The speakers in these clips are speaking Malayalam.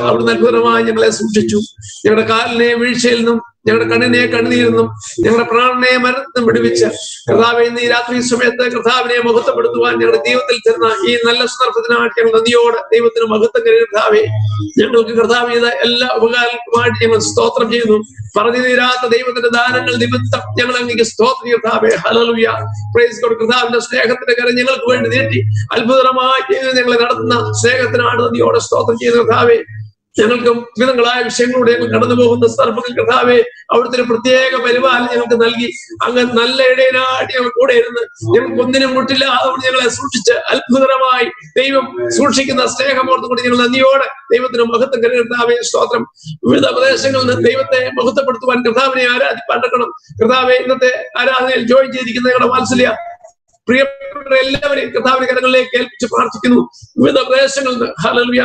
അവിടുന്ന് അത്ഭുതമായി ഞങ്ങളെ സൂക്ഷിച്ചു. ഞങ്ങളുടെ കാലിനെ വീഴ്ചയിൽ നിന്നും ഞങ്ങളുടെ കണ്ണിനെ കണ്ണീരിൽ നിന്നും ഞങ്ങളുടെ പ്രാണനെ മരണത്തിനും വിടുവിച്ച് കർത്താവെ ഇന്ന് ഈ രാത്രി സമയത്ത് കർത്താവിനെ മഹത്വപ്പെടുത്തുവാൻ ഞങ്ങളുടെ ജീവിതത്തിൽ തരുന്ന ഈ നല്ല സന്ദർഭത്തിനായിട്ട് ഞങ്ങൾ നന്ദിയോടെ ദൈവത്തിന് മഹത്വം കഴിയും. കർത്താവെ ഞങ്ങൾക്ക് കർത്താവ് ചെയ്ത എല്ലാ ഉപകാരങ്ങൾക്കുമായിട്ട് ഞങ്ങൾ സ്തോത്രം ചെയ്യുന്നു. പറഞ്ഞു തീരാത്ത ദൈവത്തിന്റെ ദാനങ്ങൾ നിമിത്തം ഞങ്ങൾ അങ്ങേക്ക് സ്തോത്രം കർത്താവെ. Hallelujah, praise God. കർത്താവിന്റെ സ്നേഹത്തിന്റെ കരം ഞങ്ങൾക്ക് വേണ്ടി നീട്ടി അത്ഭുതമായി ഞങ്ങളെ നടത്തുന്ന സ്നേഹത്തിനാണ് നന്ദിയോടെ സ്തോത്രം ചെയ്യുന്ന കർത്താവെ. ഞങ്ങൾക്കും വിവിധങ്ങളായ വിഷയങ്ങളോട് ഞങ്ങൾ കടന്നു പോകുന്ന സന്ദർഭത്തിൽ കർത്താവെ അവിടുത്തെ ഒരു പ്രത്യേക പരിപാലനം ഞങ്ങൾക്ക് നൽകി അങ്ങ് നല്ല ഇടയനായിട്ട് ഞങ്ങൾ കൂടെ ഇരുന്ന് ഞങ്ങൾക്ക് ഒന്നിനും മുട്ടില്ല. അതുകൊണ്ട് ഞങ്ങളെ സൂക്ഷിച്ച് അത്ഭുതമായി ദൈവം സൂക്ഷിക്കുന്ന സ്നേഹമോർത്തും കൂടി ഞങ്ങൾ നന്ദിയോടെ ദൈവത്തിന് മഹത്വം കരുതി കർത്താവെ സ്തോത്രം. വിവിധ പ്രദേശങ്ങളിൽ നിന്ന് ദൈവത്തെ മഹത്വപ്പെടുത്തുവാൻ കർത്താവിനെ ആരാധിപ്പാൻ കർത്താവെ ഇന്നത്തെ ആരാധനയിൽ ജോയിൻ ചെയ്തിരിക്കുന്ന ഞങ്ങളുടെ വാത്സല്യ പ്രിയപ്പെട്ട എല്ലാവരെയും കർത്താവിന്റെ കരങ്ങളിലേക്ക് ഏൽപ്പിച്ച് പ്രാർത്ഥിക്കുന്നു. വിവിധ പ്രദേശങ്ങളിൽ നിന്ന് ഹല്ലേലൂയ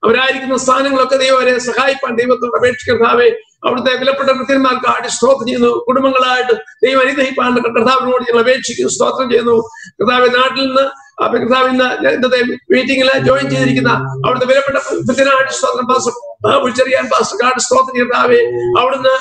അവരായിരിക്കുന്ന സ്ഥാനങ്ങളൊക്കെ ദൈവം അവരെ സഹായിപ്പാൻ ദൈവത്തോട് അപേക്ഷിക്കർത്താവെ. അവിടുത്തെ വിലപ്പെട്ട ഭൃത്യന്മാർക്ക് ആടി സ്തോത്രം ചെയ്യുന്നു. കുടുംബങ്ങളായിട്ട് ദൈവം അനുഗ്രഹിപ്പാൻ കർത്താവിനോട് ഞങ്ങൾ അപേക്ഷിക്കുന്നു, സ്തോത്രം ചെയ്യുന്നു. കർത്താവ് നാട്ടിൽ നിന്ന് കർത്താവ് ഇന്നത്തെ മീറ്റിംഗിൽ ജോയിൻ ചെയ്തിരിക്കുന്ന അവിടുത്തെ വിലപ്പെട്ട ഭൃത്യനായിട്ട് സ്തോത്രം ചെറിയാൻ പാസ്റ്റർ കാട് സ്തോത്രം കർത്താവെ. അവിടുന്ന്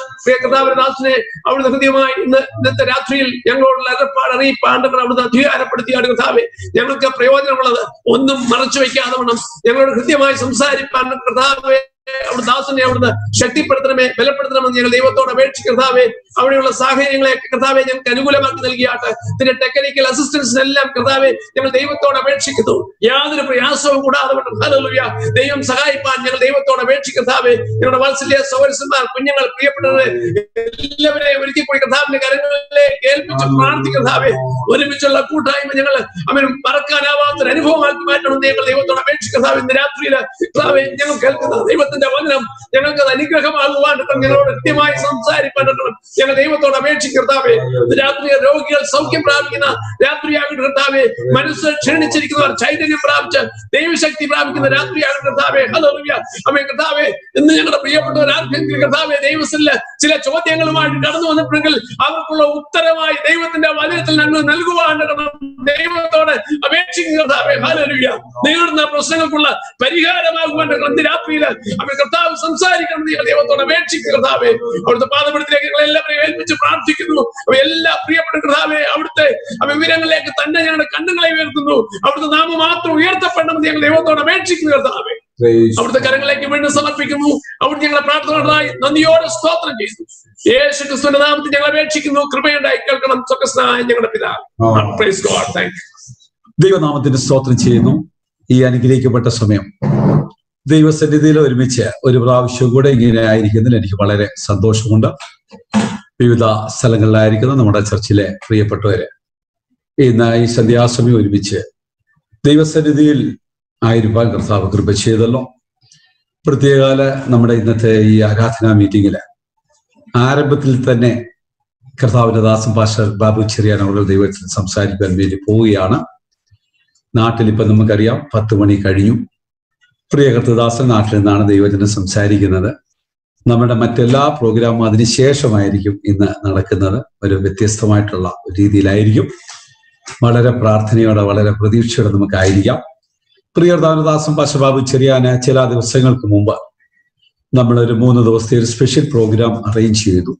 കർത്താവിന്റെ ദാസനെ അവിടുന്ന് ഹൃദയമായി ഇന്നത്തെ രാത്രിയിൽ ഞങ്ങളോടുള്ള അരപ്പാട് അറിയിപ്പാണ്ട് അവിടുന്ന് അധികാരപ്പെടുത്തിയാണ് കർത്താവെ. ഞങ്ങൾക്ക് പ്രയോജനമുള്ളത് ഒന്നും മറച്ചു വയ്ക്കാതെ വേണം ഞങ്ങളോട് കൃത്യമായി സംസാരിപ്പാൻ കർത്താവെ. അവിടെ ദാസനെ അവിടുന്ന് ശക്തിപ്പെടുത്തണമേ, ബലപ്പെടുത്തണമെന്ന് ഞങ്ങൾ ദൈവത്തോട് അപേക്ഷിക്കർത്താവെ. അവിടെയുള്ള സാഹചര്യങ്ങളെ കർത്താവെ ഞങ്ങൾക്ക് അനുകൂലമാക്കി നൽകിയാട്ടെ. ഇതിന്റെ ടെക്നിക്കൽ അസിസ്റ്റൻസിനെല്ലാം കർത്താവെ ഞങ്ങൾ ദൈവത്തോട് അപേക്ഷിക്കുന്നു. യാതൊരു പ്രയാസവും കൂടാതെ ഹല്ലേലൂയ ദൈവം സഹായിപ്പാൻ ഞങ്ങൾ ദൈവത്തോട് അപേക്ഷിക്കർത്താവെ. ഞങ്ങളുടെ വാത്സല്യ സഹോദരന്മാർ, കുഞ്ഞുങ്ങൾ, പ്രിയപ്പെട്ടവരെ എല്ലാവരെയും ഒരിക്കൽ കൂടി കർത്താവിന്റെ കരങ്ങളിലേക്ക് ഏൽപ്പിച്ച് പ്രാർത്ഥിക്കർത്താവെ. ഒരുമിച്ചുള്ള കൂട്ടായ്മ ഞങ്ങൾ അവൻ മറക്കാനാവാത്തൊരു അനുഭവമാക്കി മാറ്റണം ഞങ്ങൾ ദൈവത്തോട് അപേക്ഷിക്കർത്താവെ. ഇന്ന് രാത്രിയിൽ കർത്താവെ ഞങ്ങൾ കേൾക്കുന്ന ദൈവത്തിന്റെ വചനം ഞങ്ങൾക്ക് അത് അനുഗ്രഹമാകുവാൻ ഞങ്ങളോട് കൃത്യമായി സംസാരിക്കാൻ ഞങ്ങൾ ദൈവത്തോട് അപേക്ഷിക്കർത്താവെ. രാത്രി രോഗികൾ സൗഖ്യം പ്രാപിക്കുന്ന രാത്രിയാകട്ടെ കർത്താവെ. മനസ്സ് ക്ഷീണിച്ചിരിക്കുന്നവർ ചൈതന്യം പ്രാപിച്ച് ദൈവശക്തി പ്രാപിക്കുന്ന രാത്രിയാകട്ടെ കർത്താവെ. ഹല്ലേലൂയ ആമേൻ കർത്താവെ. ഇന്ന് ഞങ്ങളുടെ പ്രിയപ്പെട്ടവർ ആർക്കെങ്കിലും കർത്താവെ ദൈവത്തിൽ ചില ചോദ്യങ്ങളുമായിട്ട് കടന്നു വന്നിട്ടുണ്ടെങ്കിൽ അവർക്കുള്ള ഉത്തരമായി ദൈവത്തിന്റെ വചനത്തിൽ ഞങ്ങൾ നൽകുവാൻ ദൈവത്തോട് അപേക്ഷിക്കുന്ന കർത്താവെ. ഹല്ലേലൂയ നേരിടുന്ന പ്രശ്നങ്ങൾക്കുള്ള പരിഹാരമാകുവാൻ രാത്രിയിൽ കർത്താവ് സംസാരിക്കണം ദൈവത്തോട് അപേക്ഷിക്കുക കർത്താവെ. അവിടുത്തെ പാദപീഠത്തിലേക്ക് ഞങ്ങൾ എല്ലാവരെയും ഏൽപ്പിച്ച് പ്രാർത്ഥിക്കുന്നു. എല്ലാ പ്രിയപ്പെട്ട കർത്താവെ അവിടുത്തെ വിവരങ്ങളിലേക്ക് തന്നെ ഞങ്ങളുടെ കണ്ണുകളെ ഉയർത്തുന്നു. അവിടുത്തെ നാമം മാത്രം ഉയർത്തപ്പെടണമെന്ന് ഞങ്ങൾ ദൈവത്തോട് അപേക്ഷിക്കുന്നു കർത്താവെ. അവിടുത്തെ കരങ്ങളിലേക്ക് വീണ്ടും സമർപ്പിക്കുന്നു. അവിടെ ഞങ്ങളെ പ്രാർത്ഥനകളായി നന്ദിയോടെ സ്തോത്രം ചെയ്യുന്നു. യേശു ക്രിസ്തുവിന്റെ നാമത്തിൽ ഞങ്ങൾ അപേക്ഷിക്കുന്നു. കൃപയുണ്ടായി കേൾക്കണം സ്വർഗ്ഗസ്ഥനായ ഞങ്ങളുടെ പിതാവേ. Praise God. Thank you. ദൈവനാമത്തിന് സ്തോത്രം ചെയ്യുന്നു. ഈ അനുഗ്രഹിക്കപ്പെട്ട സമയം ദൈവസന്നിധിയിൽ ഒരുമിച്ച് ഒരു പ്രാവശ്യം കൂടെ ഇങ്ങനെ ആയിരിക്കുന്നതിൽ എനിക്ക് വളരെ സന്തോഷമുണ്ട്. വിവിധ സ്ഥലങ്ങളിലായിരിക്കുന്ന നമ്മുടെ ചർച്ചിലെ പ്രിയപ്പെട്ടവര് ഇന്ന് ഈ സന്ധ്യാസമയം ഒരുമിച്ച് ദൈവസന്നിധിയിൽ ആയിരിക്കാൻ കർത്താവ് കൃപ ചെയ്തല്ലോ. പ്രത്യേകാല നമ്മുടെ ഇന്നത്തെ ഈ ആരാധനാ മീറ്റിംഗില് ആരംഭത്തിൽ തന്നെ കർത്താവിന്റെ ദാസൻ പാസ്റ്റർ ബാബു ചെറിയാൻ അവർ ദൈവത്തിൽ സംസാരിക്കാൻ വേണ്ടി പോവുകയാണ്. നാട്ടിൽ ഇപ്പം നമുക്കറിയാം 10 മണി കഴിഞ്ഞു. പ്രിയ കർത്തദാസൻ നാട്ടിൽ നിന്നാണ് ദൈവജനം സംസാരിക്കുന്നത്. നമ്മുടെ മറ്റെല്ലാ പ്രോഗ്രാമും അതിനുശേഷമായിരിക്കും ഇന്ന് നടക്കുന്നത്. ഒരു വ്യത്യസ്തമായിട്ടുള്ള രീതിയിലായിരിക്കും. വളരെ പ്രാർത്ഥനയോടെ വളരെ പ്രതീക്ഷയോടെ നമുക്കായിരിക്കാം. പ്രിയ ദാനദാസൻ പാസ്റ്റർ ബാബു ചെറിയാന് ചില ദിവസങ്ങൾക്ക് മുമ്പ് നമ്മളൊരു 3 ദിവസത്തെ ഒരു സ്പെഷ്യൽ പ്രോഗ്രാം അറേഞ്ച് ചെയ്തു.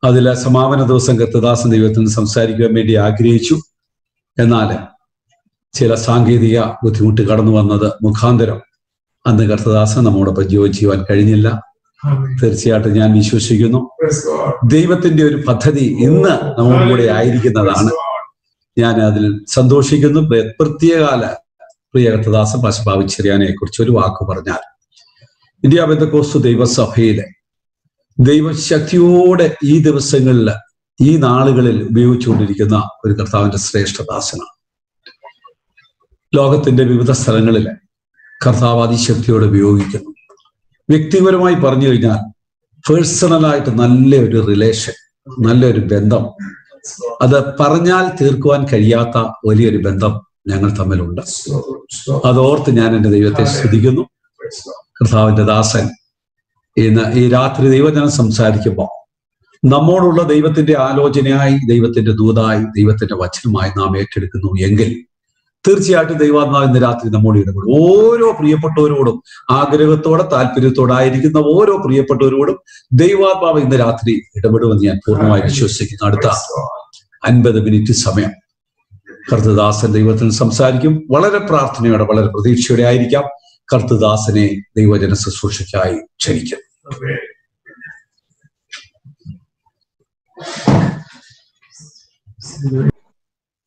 അതിൽ സമാപന ദിവസം കർത്തദാസൻ ദൈവത്തിന് സംസാരിക്കാൻ വേണ്ടി ആഗ്രഹിച്ചു. എന്നാൽ ചില സാങ്കേതിക ബുദ്ധിമുട്ട് കടന്നു വന്നത് മുഖാന്തരം അന്ന് കർത്തദാസൻ നമ്മോടൊപ്പം ജോയിൻ ചെയ്യുവാൻ കഴിഞ്ഞില്ല. തീർച്ചയായിട്ടും ഞാൻ വിശ്വസിക്കുന്നു ദൈവത്തിന്റെ ഒരു പദ്ധതി ഇന്ന് നമ്മുടെ കൂടെ ആയിരിക്കുന്നതാണ്. ഞാൻ അതിൽ സന്തോഷിക്കുന്നു. പ്രത്യേകാല പ്രിയ കർത്തദാസൻ പാസ്റ്റർ ബാബു ചെറിയാനെ കുറിച്ച് ഒരു വാക്ക് പറഞ്ഞാൽ, ഇന്ത്യ പെന്തക്കോസ്ത് ദൈവസഭയിലെ ദൈവശക്തിയോടെ ഈ ദിവസങ്ങളിൽ ഈ നാളുകളിൽ ഉപയോഗിച്ചുകൊണ്ടിരിക്കുന്ന ഒരു കർത്താവിന്റെ ശ്രേഷ്ഠദാസനാണ്. ലോകത്തിന്റെ വിവിധ സ്ഥലങ്ങളിൽ കർത്താവ് അതിശക്തിയോടെ ഉപയോഗിക്കുന്നു. വ്യക്തിപരമായി പറഞ്ഞു കഴിഞ്ഞാൽ പേഴ്സണലായിട്ട് നല്ലൊരു റിലേഷൻ, നല്ലൊരു ബന്ധം, അത് പറഞ്ഞാൽ തീർക്കുവാൻ കഴിയാത്ത വലിയൊരു ബന്ധം ഞങ്ങൾ തമ്മിലുണ്ട്. അതോർത്ത് ഞാൻ എൻ്റെ ദൈവത്തെ സ്തുതിക്കുന്നു. കർത്താവിന്റെ ദാസൻ ഇന്ന് ഈ രാത്രി ദൈവജനം സംസാരിക്കുമ്പോൾ നമ്മോടുള്ള ദൈവത്തിന്റെ ആലോചനയായി, ദൈവത്തിന്റെ ദൂതായി, ദൈവത്തിന്റെ വചനമായി നാം ഏറ്റെടുക്കുന്നു എങ്കിൽ തീർച്ചയായിട്ടും ദൈവാത്മാവ് ഇന്ന് രാത്രി നമ്മോട് ഇടപെടും. ഓരോ പ്രിയപ്പെട്ടവരോടും ആഗ്രഹത്തോടെ താല്പര്യത്തോടെ ആയിരിക്കുന്ന ഓരോ പ്രിയപ്പെട്ടവരോടും ദൈവാത്മാവ് ഇന്ന് രാത്രി ഇടപെടുമെന്ന് ഞാൻ പൂർണ്ണമായി വിശ്വസിക്കുന്നു. അടുത്ത 50 മിനിറ്റ് സമയം കർത്തദാസൻ ദൈവത്തിൽ സംസാരിക്കും. വളരെ പ്രാർത്ഥനയോടെ, വളരെ പ്രതീക്ഷയോടെ ആയിരിക്കാം. കർത്തദാസനെ ദൈവജന ശുശ്രൂഷയ്ക്കായി ക്ഷണിക്കും.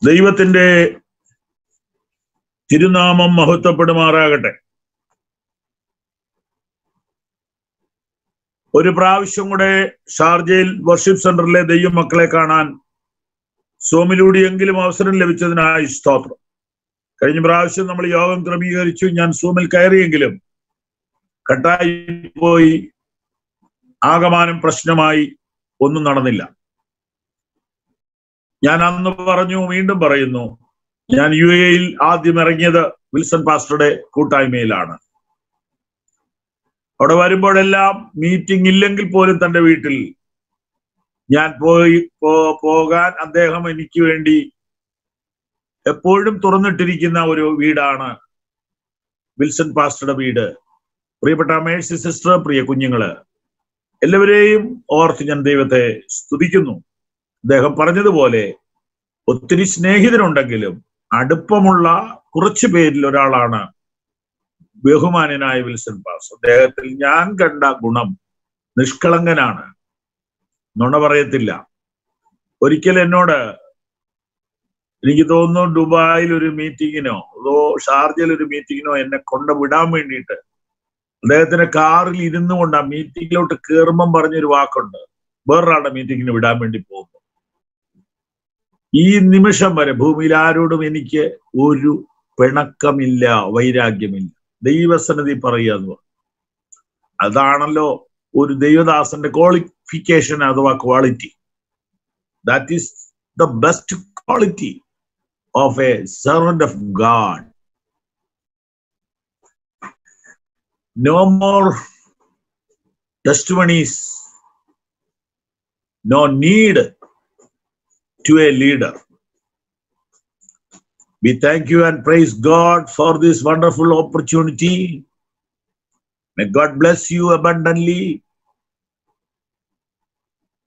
ദൈവത്തിന്റെ തിരുനാമം മഹത്വപ്പെടുമാറാകട്ടെ. ഒരു പ്രാവശ്യം കൂടെ ഷാർജയിൽ വർഷിപ്പ് സെന്ററിലെ ദൈവമക്കളെ കാണാൻ സൂമിലൂടെയെങ്കിലും അവസരം ലഭിച്ചതിനായി സ്തോത്രം. കഴിഞ്ഞ പ്രാവശ്യം നമ്മൾ യോഗം ക്രമീകരിച്ചു. ഞാൻ സൂമിൽ കയറിയെങ്കിലും കട്ടായി പോയി, ആകമാനം പ്രശ്നമായി, ഒന്നും നടന്നില്ല. ഞാൻ അന്ന് പറഞ്ഞു, വീണ്ടും പറയുന്നു, ഞാൻ UAE ആദ്യം ഇറങ്ങിയത് വിൽസൺ പാസ്റ്ററുടെ കൂട്ടായ്മയിലാണ്. അവിടെ വരുമ്പോഴെല്ലാം മീറ്റിംഗ് ഇല്ലെങ്കിൽ പോലും തൻ്റെ വീട്ടിൽ ഞാൻ പോകാൻ അദ്ദേഹം എനിക്ക് വേണ്ടി എപ്പോഴും തുറന്നിട്ടിരിക്കുന്ന ഒരു വീടാണ് വിൽസൺ പാസ്റ്ററുടെ വീട്. പ്രിയപ്പെട്ട മേഴ്സി സിസ്റ്റർ, പ്രിയ കുഞ്ഞുങ്ങള്, എല്ലാവരെയും ഓർത്ത് ഞാൻ ദൈവത്തെ സ്തുതിക്കുന്നു. അദ്ദേഹം പറഞ്ഞതുപോലെ ഒത്തിരി സ്നേഹിതരുണ്ടെങ്കിലും അടുപ്പമുള്ള കുറച്ചു പേരിൽ ഒരാളാണ് ബഹുമാന്യനായ വിൽസൺ പാസ്റ്റർ. അദ്ദേഹത്തിൽ ഞാൻ കണ്ട ഗുണം, നിഷ്കളങ്കനാണ്, നുണ പറയത്തില്ല. ഒരിക്കൽ എന്നോട്, എനിക്ക് തോന്നുന്നു ദുബായിൽ ഒരു മീറ്റിങ്ങിനോ അതോ ഷാർജയിൽ ഒരു മീറ്റിങ്ങിനോ എന്നെ കൊണ്ടുവിടാൻ വേണ്ടിയിട്ട് അദ്ദേഹത്തിന്റെ കാറിൽ ഇരുന്നു കൊണ്ട് ആ മീറ്റിങ്ങിലോട്ട് കയറുമ്പം പറഞ്ഞൊരു വാക്കുണ്ട്, വേറൊരാളുടെ മീറ്റിങ്ങിന് വിടാൻ വേണ്ടി പോകുന്നു. ഈ നിമിഷം വരെ ഭൂമിയിൽ ആരോടും എനിക്ക് ഒരു പിണക്കമില്ല, വൈരാഗ്യമില്ല. ദൈവസന്നിധി പറയുക, അതാണല്ലോ ഒരു ദൈവദാസന്റെ ക്വാളിഫിക്കേഷൻ അഥവാ quality. That is the best quality of A servant of God. No more testimonies, no need to a leader. We thank you and praise God for this wonderful opportunity. May God bless you abundantly.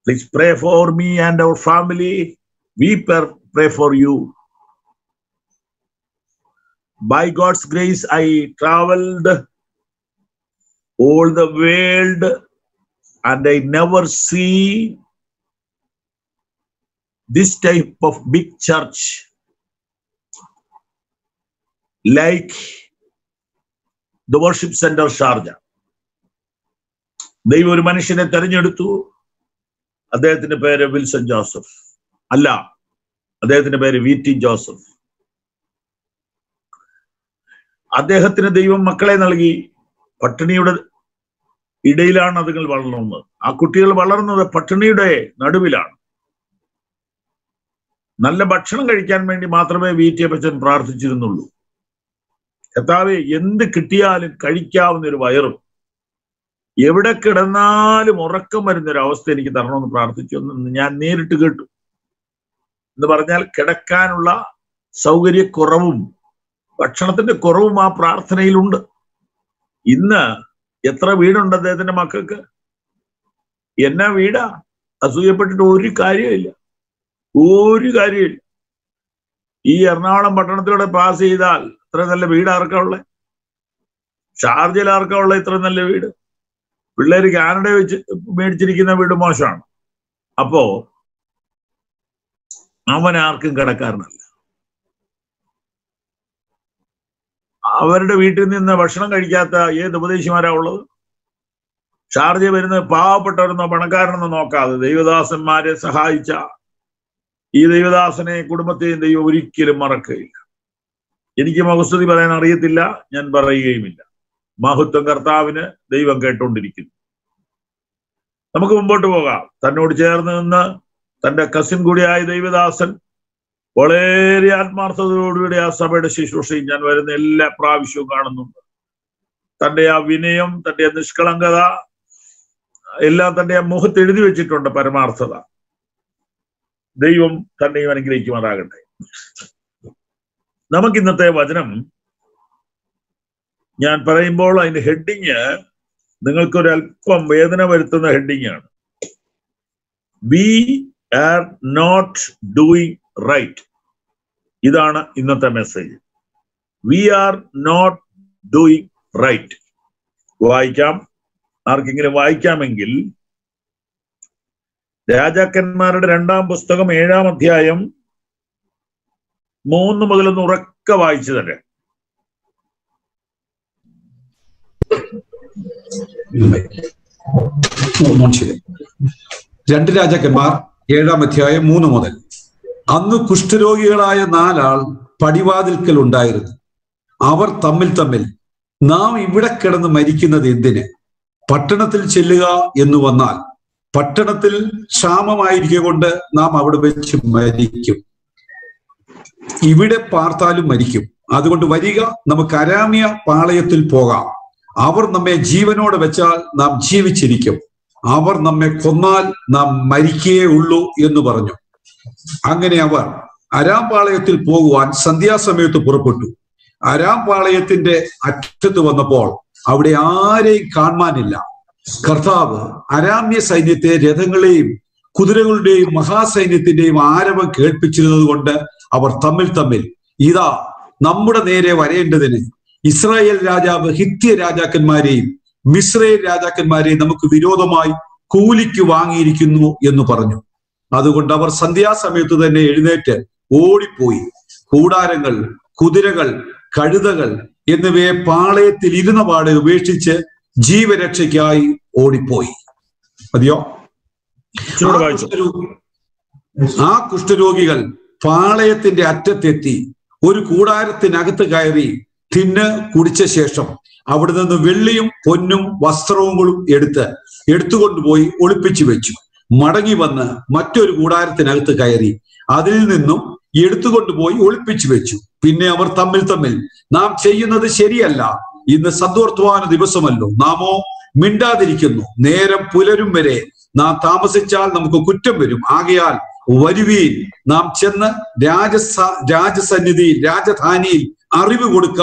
Please pray for me and our family. We pray for you. By God's grace, I traveled all the world and I never see this type of big church like the worship center Sharjah. ദൈവം ഒരു മനുഷ്യനെ തെരഞ്ഞെടുത്തു. അദ്ദേഹത്തിന്റെ പേര് വിൽസൺ ജോസഫ് അല്ല, അദ്ദേഹത്തിന്റെ പേര് VT ജോസഫ്. അദ്ദേഹത്തിന് ദൈവം മക്കളെ നൽകി. പട്ടിണിയുടെ ഇടയിലാണ് അതുങ്ങൾ വളർന്നത്. ആ കുട്ടികൾ വളർന്നത് പട്ടിണിയുടെ നടുവിലാണ്. നല്ല ഭക്ഷണം കഴിക്കാൻ വേണ്ടി മാത്രമേ VT അപ്പച്ചൻ പ്രാർത്ഥിച്ചിരുന്നുള്ളൂ. കർത്താവേ, എന്ത് കിട്ടിയാലും കഴിക്കാവുന്ന ഒരു വയറും എവിടെ കിടന്നാലും ഉറക്കം വരുന്നൊരു അവസ്ഥ എനിക്ക് തരണമെന്ന് പ്രാർത്ഥിച്ചു എന്ന് ഞാൻ നേരിട്ട് കേട്ടു. എന്ന് പറഞ്ഞാൽ കിടക്കാനുള്ള സൗകര്യക്കുറവും ഭക്ഷണത്തിന്റെ കുറവും ആ പ്രാർത്ഥനയിലുണ്ട്. ഇന്ന് എത്ര വീടുണ്ട് അദ്ദേഹത്തിന്റെ മക്കൾക്ക്? എന്നാ വീടാ? അസൂയപ്പെട്ടിട്ട് ഒരു കാര്യമില്ല, ഒരു കാര്യമില്ല. ഈ എറണാകുളം പട്ടണത്തിലൂടെ പാസ് ചെയ്താൽ ഇത്ര നല്ല വീട് ആർക്കാ ഉള്ളത്? ഷാർജയിൽ ആർക്കാ ഉള്ളത് ഇത്ര നല്ല വീട്? പിള്ളേര് കാനഡ വെച്ച് മേടിച്ചിരിക്കുന്ന വീട് മോശമാണ്. അപ്പോ അവൻ ആർക്കും കടക്കാരനല്ല. അവരുടെ വീട്ടിൽ നിന്ന് ഭക്ഷണം കഴിക്കാത്ത ഏത് ഉപദേശിമാരാ ഉള്ളത്? ഷാർജ വരുന്ന പാവപ്പെട്ടവരെന്നോ പണക്കാരനെന്നോ നോക്കാതെ ദൈവദാസന്മാരെ സഹായിച്ച ഈ ദൈവദാസനെ കുടുംബത്തെയും ദൈവം ഒരിക്കലും മറക്കുകയില്ല. എനിക്ക് മുഖസ്തുതി പറയാൻ അറിയത്തില്ല, ഞാൻ പറയുകയുമില്ല. മഹത്വം കർത്താവിന്. ദൈവം കേട്ടുകൊണ്ടിരിക്കുന്നു. നമുക്ക് മുമ്പോട്ട് പോകാം. തന്നോട് ചേർന്ന് നിന്ന് തന്റെ കസിൻ കൂടിയായ ദൈവദാസൻ വളരെ ആത്മാർത്ഥതയോടുകൂടി ആ സഭയുടെ ശുശ്രൂഷയും ഞാൻ വരുന്ന എല്ലാ പ്രാവശ്യവും കാണുന്നുണ്ട്. തന്റെ ആ വിനയം, തന്റെ ആ നിഷ്കളങ്കത എല്ലാം തന്റെ ആ മുഖത്ത് എഴുതി വെച്ചിട്ടുണ്ട്. പരമാർത്ഥത. ദൈവം തന്നെയും അനുഗ്രഹിക്കുമാറാകട്ടെ. നമുക്ക് ഇന്നത്തെ വചനം ഞാൻ പറയുമ്പോൾ അതിന്റെ ഹെഡിങ് നിങ്ങൾക്കൊരല്പം വേദന വരുത്തുന്ന ഹെഡിങ് ആണ്. We are not doing right. ഇതാണ് ഇന്നത്തെ message. We are not doing right. വായിക്കാം. ആർക്കെങ്കിലും വായിക്കാമെങ്കിൽ രാജാക്കന്മാരുടെ 2-ാം പുസ്തകം 7-ാം അധ്യായം 3 മുതൽ ഒന്ന് ഉറക്കെ വായിച്ചു തരാം. 2 രാജാക്കന്മാർ 7-ാം അധ്യായം 3 മുതൽ. അന്ന് കുഷ്ഠരോഗികളായ 4 ആൾ പടിവാതിൽക്കൽ ഉണ്ടായിരുന്നു. അവർ തമ്മിൽ നാം ഇവിടെ കിടന്ന് മരിക്കുന്നത് എന്തിന്? പട്ടണത്തിൽ ചെല്ലുക എന്ന് വന്നാൽ പട്ടണത്തിൽ ക്ഷാമമായിരിക്കുക കൊണ്ട് നാം അവിടെ വെച്ച് മരിക്കും, ഇവിടെ പാർത്താലും മരിക്കും. അതുകൊണ്ട് വരിക, നമുക്ക് അരാമ്യ പാളയത്തിൽ പോകാം. അവർ നമ്മെ ജീവനോടെ വെച്ചാൽ നാം ജീവിച്ചിരിക്കും, അവർ നമ്മെ കൊന്നാൽ നാം മരിക്കേ ഉള്ളൂ എന്ന് പറഞ്ഞു. അങ്ങനെ അവർ അരാം പാളയത്തിൽ പോകുവാൻ സന്ധ്യാസമയത്ത് പുറപ്പെട്ടു. അരാം പാളയത്തിന്റെ അറ്റത്ത് വന്നപ്പോൾ അവിടെ ആരെയും കാണാനില്ല. കർത്താവ് അരാമ്യ സൈന്യത്തെ രഥങ്ങളെയും കുതിരകളുടെയും മഹാസൈന്യത്തിന്റെയും ആരവം കേൾപ്പിച്ചിരുന്നത് കൊണ്ട് അവർ തമ്മിൽ ഇതാ നമ്മുടെ നേരെ വരേണ്ടതിന് ഇസ്രായേൽ രാജാവ് ഹിത്യ രാജാക്കന്മാരെയും മിസ്രയേൽ രാജാക്കന്മാരെയും നമുക്ക് വിരോധമായി കൂലിക്ക് വാങ്ങിയിരിക്കുന്നു എന്ന് പറഞ്ഞു. അതുകൊണ്ട് അവർ സന്ധ്യാസമയത്ത് തന്നെ എഴുന്നേറ്റ് ഓടിപ്പോയി കൂടാരങ്ങൾ, കുതിരകൾ, കഴുതകൾ എന്നിവയെ പാളയത്തിൽ ഇരുന്ന പാടെ ഉപേക്ഷിച്ച് ജീവരക്ഷയ്ക്കായി ഓടിപ്പോയി. മതിയോ? ആ കുഷ്ഠരോഗികൾ പാളയത്തിന്റെ അറ്റത്തെത്തി ഒരു കൂടാരത്തിനകത്ത് കയറി തിന്ന് കുടിച്ച ശേഷം അവിടെ നിന്ന് വെള്ളിയും പൊന്നും വസ്ത്രങ്ങളും എടുത്തുകൊണ്ടുപോയി ഒളിപ്പിച്ചു വെച്ചു. മടങ്ങി വന്ന് മറ്റൊരു കൂടാരത്തിനകത്ത് കയറി അതിൽ നിന്നും എടുത്തുകൊണ്ടുപോയി ഒളിപ്പിച്ചു വെച്ചു. പിന്നെ അവർ തമ്മിൽ നാം ചെയ്യുന്നത് ശരിയല്ല, ഇന്ന് സദ്വർത്തമാന ദിവസമല്ലോ, നാമോ മിണ്ടാതിരിക്കുന്നു. നേരം പുലരും വരെ നാം താമസിച്ചാൽ നമുക്ക് കുറ്റം വരും. ആകയാൽ വരുവീൻ, നാം ചെന്ന് രാജധാനിയിൽ അറിവ് കൊടുക്ക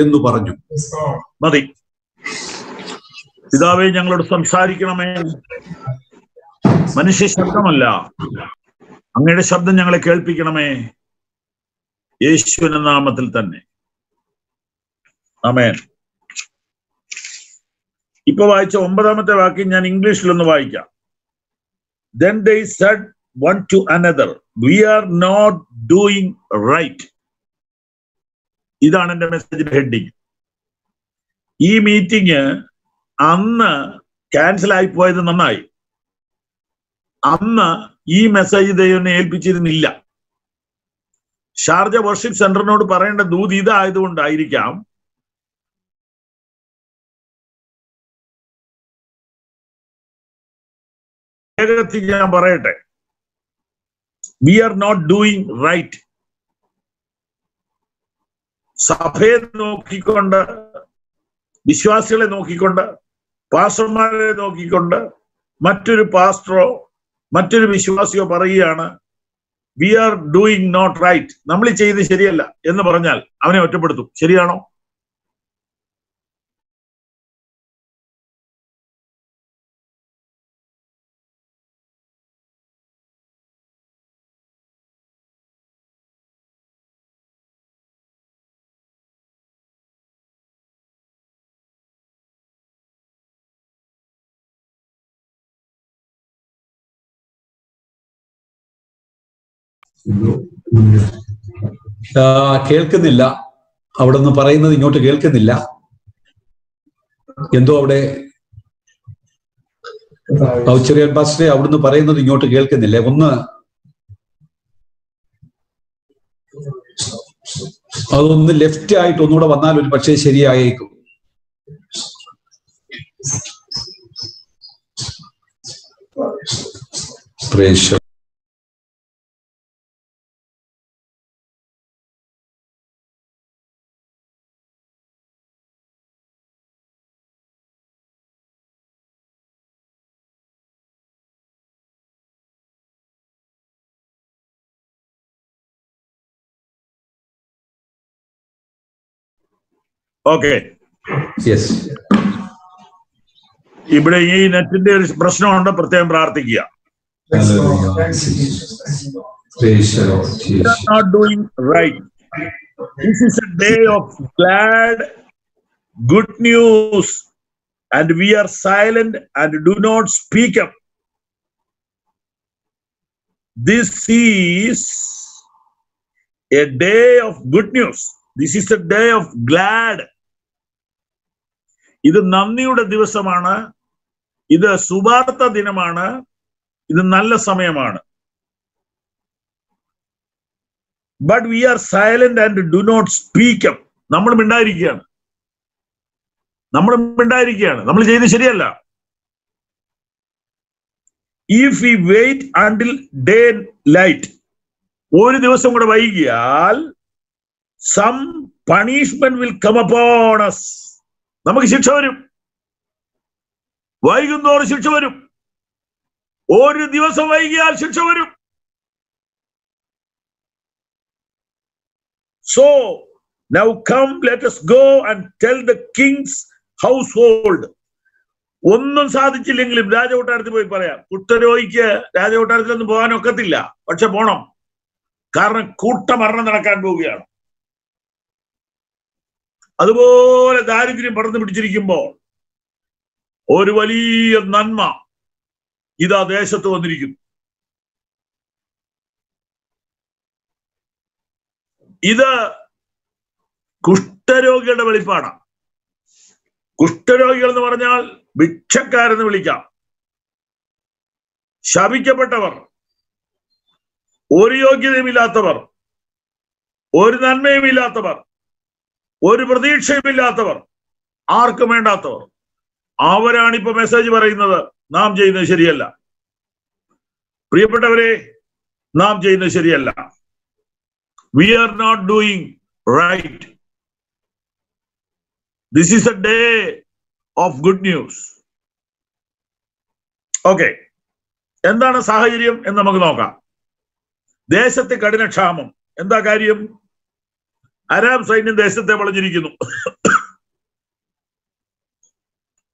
എന്ന് പറഞ്ഞു. മതി. പിതാവേ, ഞങ്ങളോട് സംസാരിക്കണമേ. മനുഷ്യ ശബ്ദമല്ല, അങ്ങയുടെ ശബ്ദം ഞങ്ങളെ കേൾപ്പിക്കണമേ. യേശുവിന്റെ നാമത്തിൽ തന്നെ, ആമേൻ. ഇപ്പൊ വായിച്ച 9-ാമത്തെ വാക്യം ഞാൻ ഇംഗ്ലീഷിലൊന്ന് വായിക്കാം. Then they said one to another, we are not doing right. ഇതാണ് എന്റെ മെസ്സേജിന്റെ ഹെഡിങ്. ഈ മീറ്റിംഗ് അന്ന് ക്യാൻസൽ ആയി പോയത് നന്നായി. അന്ന് ഈ മെസ്സേജ് ദൈവനെ ഏൽപ്പിച്ചിരുന്നില്ല. ഷാർജ വർഷിപ്പ് സെന്ററിനോട് പറയേണ്ട ദൂത് ഇതായതുകൊണ്ടായിരിക്കാം വേഗത്തിൽ ഞാൻ പറയട്ടെ. We are not doing right. സഭയെ നോക്കിക്കൊണ്ട്, വിശ്വാസികളെ നോക്കിക്കൊണ്ട്, പാസ്റ്റർമാരെ നോക്കിക്കൊണ്ട് മറ്റൊരു പാസ്റ്ററോ മറ്റൊരു വിശ്വാസിയോ പറയുകയാണ് we are doing not right, നമ്മൾ ചെയ്ത് ശരിയല്ല എന്ന് പറഞ്ഞാൽ അവനെ ഒറ്റപ്പെടുത്തും. ശരിയാണോ? കേൾക്കുന്നില്ല. അവിടെ നിന്ന് പറയുന്നത് ഇങ്ങോട്ട് കേൾക്കുന്നില്ല. എന്തോ അവിടെ ചെറിയ പാസ്റ്ററെ അവിടുന്ന് പറയുന്നത് ഇങ്ങോട്ട് കേൾക്കുന്നില്ലേ? അതൊന്ന് ലെഫ്റ്റ് ആയിട്ട് ഒന്നുകൂടെ വന്നാൽ ഒരു പക്ഷേ ശരിയായേക്കും. പ്രേക്ഷ ഓക്കെ, യെസ്. ഇവിടെ ഈ നെറ്റിന്റെ ഒരു പ്രശ്നമുണ്ട്, പ്രത്യേകം പ്രാർത്ഥിക്കുക. Not doing right. This is a day of glad, good news, and we are silent and do not speak up. This is a day of good news. This is a day of glad. ഇത് നന്ദിയുടെ ദിവസമാണ്, ഇത് സുവാർത്ത ദിനമാണ്, ഇത് നല്ല സമയമാണ്. But we are silent and do not speak up. നമ്മൾ മിണ്ടായിരിക്കുകയാണ്, നമ്മൾ ചെയ്യുന്നത് ശരിയല്ല. If we wait until daylight, ഒരു ദിവസം കൂടെ വൈകിയാൽ some punishment will come upon us. നമുക്ക് ശിക്ഷ വരും, വൈകുന്നോറും ശിക്ഷ വരും. ഒരു ദിവസം വൈകിയാൽ ശിക്ഷ വരും. So now come, let us go and tell the king's household. ഒന്നും സാധിച്ചില്ലെങ്കിലും രാജകൊട്ടാരത്തിൽ പോയി പറയാം. കുഷ്ഠരോഗിക്ക് രാജകൊട്ടാരത്തിലൊന്നും പോകാൻ ഒക്കത്തില്ല, പക്ഷെ പോണം, കാരണം കൂട്ടമരണം നടക്കാൻ പോവുകയാണ്. അതുപോലെ ദാരിദ്ര്യം പടർന്നു പിടിച്ചിരിക്കുമ്പോൾ ഒരു വലിയ നന്മ ഇതാ ദേശത്ത് വന്നിരിക്കുന്നു. ഇത് കുഷ്ഠരോഗികളുടെ വെളിപ്പാടാണ്. കുഷ്ഠരോഗികൾ എന്ന് പറഞ്ഞാൽ ഭിക്ഷക്കാരെന്ന് വിളിക്കാം. ശപിക്കപ്പെട്ടവർ, ഒരു യോഗ്യതയുമില്ലാത്തവർ, ഒരു നന്മയുമില്ലാത്തവർ, ഒരു പ്രതീക്ഷയുമില്ലാത്തവർ, ആർക്കും വേണ്ടാത്തവർ, അവരാണ് ഇപ്പൊ മെസ്സേജ് പറയുന്നത് നാം ചെയ്യുന്നത് ശരിയല്ല. പ്രിയപ്പെട്ടവരെ, നാം ചെയ്യുന്നത് ശരിയല്ല. We are not doing right. This is a day of good news. Okay, എന്താണ് സാഹചര്യം എന്ന് നമുക്ക് നോക്കാം. ദേശത്തെ കഠിനക്ഷാമം. എന്താ കാര്യം? അരാം സൈന്യം ദേശത്തെ വളഞ്ഞിരിക്കുന്നു.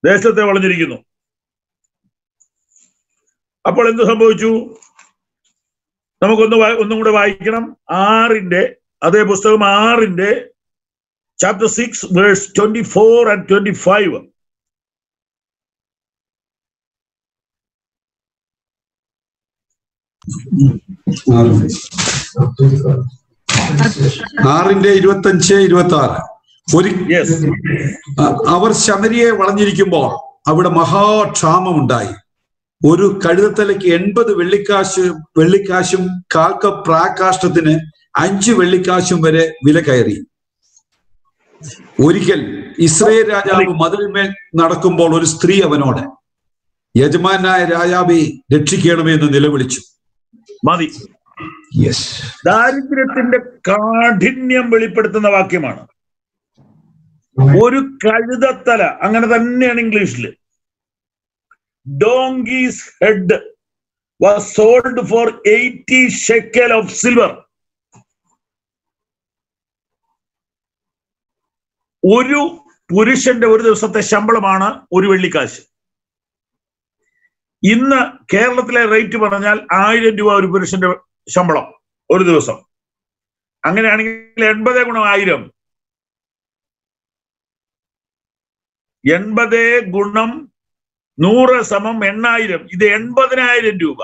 ദേശത്തെ വളഞ്ഞിരിക്കുന്നു. അപ്പോൾ എന്ത് സംഭവിച്ചു? ഒന്നും കൂടെ വായിക്കണം. 6 അതേ പുസ്തകം 6 chapter 6 verse 24 and 25. ആറിന്റെ 25-26. അവർ ശമരിയെ വളഞ്ഞിരിക്കുമ്പോൾ അവിടെ മഹാക്ഷാമമുണ്ടായി. ഒരു കഴുതത്തലയ്ക്ക് 80 വെള്ളിക്കാശും കാൽക്ക പ്രാകാഷ്ടത്തിന് 5 വെള്ളിക്കാശും വരെ വില കയറി. ഒരിക്കൽ ഇസ്രായേൽ രാജാവ് മതിലിന്മേൽ നടക്കുമ്പോൾ ഒരു സ്ത്രീ അവനോട്, യജമാനായ രാജാവെ രക്ഷിക്കണമേ എന്ന് നിലവിളിച്ചു. മതി. ദാരിദ്ര്യത്തിന്റെ കാഠിന്യം വെളിപ്പെടുത്തുന്ന വാക്യമാണ്. ഒരു കഴുതത്തല, അങ്ങനെ തന്നെയാണ് ഇംഗ്ലീഷിൽ. Donkey's head was sold for 80 shekel of silver. ഒരു പുരുഷന്റെ ഒരു ദിവസത്തെ ശമ്പളമാണ് 1 വെള്ളിക്കാശ്. ഇന്ന് കേരളത്തിലെ റേറ്റ് പറഞ്ഞാൽ 1000 രൂപ ഒരു പുരുഷന്റെ ശമ്പളം ഒരു ദിവസം. അങ്ങനെയാണെങ്കിൽ 80 ഗുണം 1000, 80 ഗുണം 100 സമം 8000. ഇത് 80,000 രൂപ.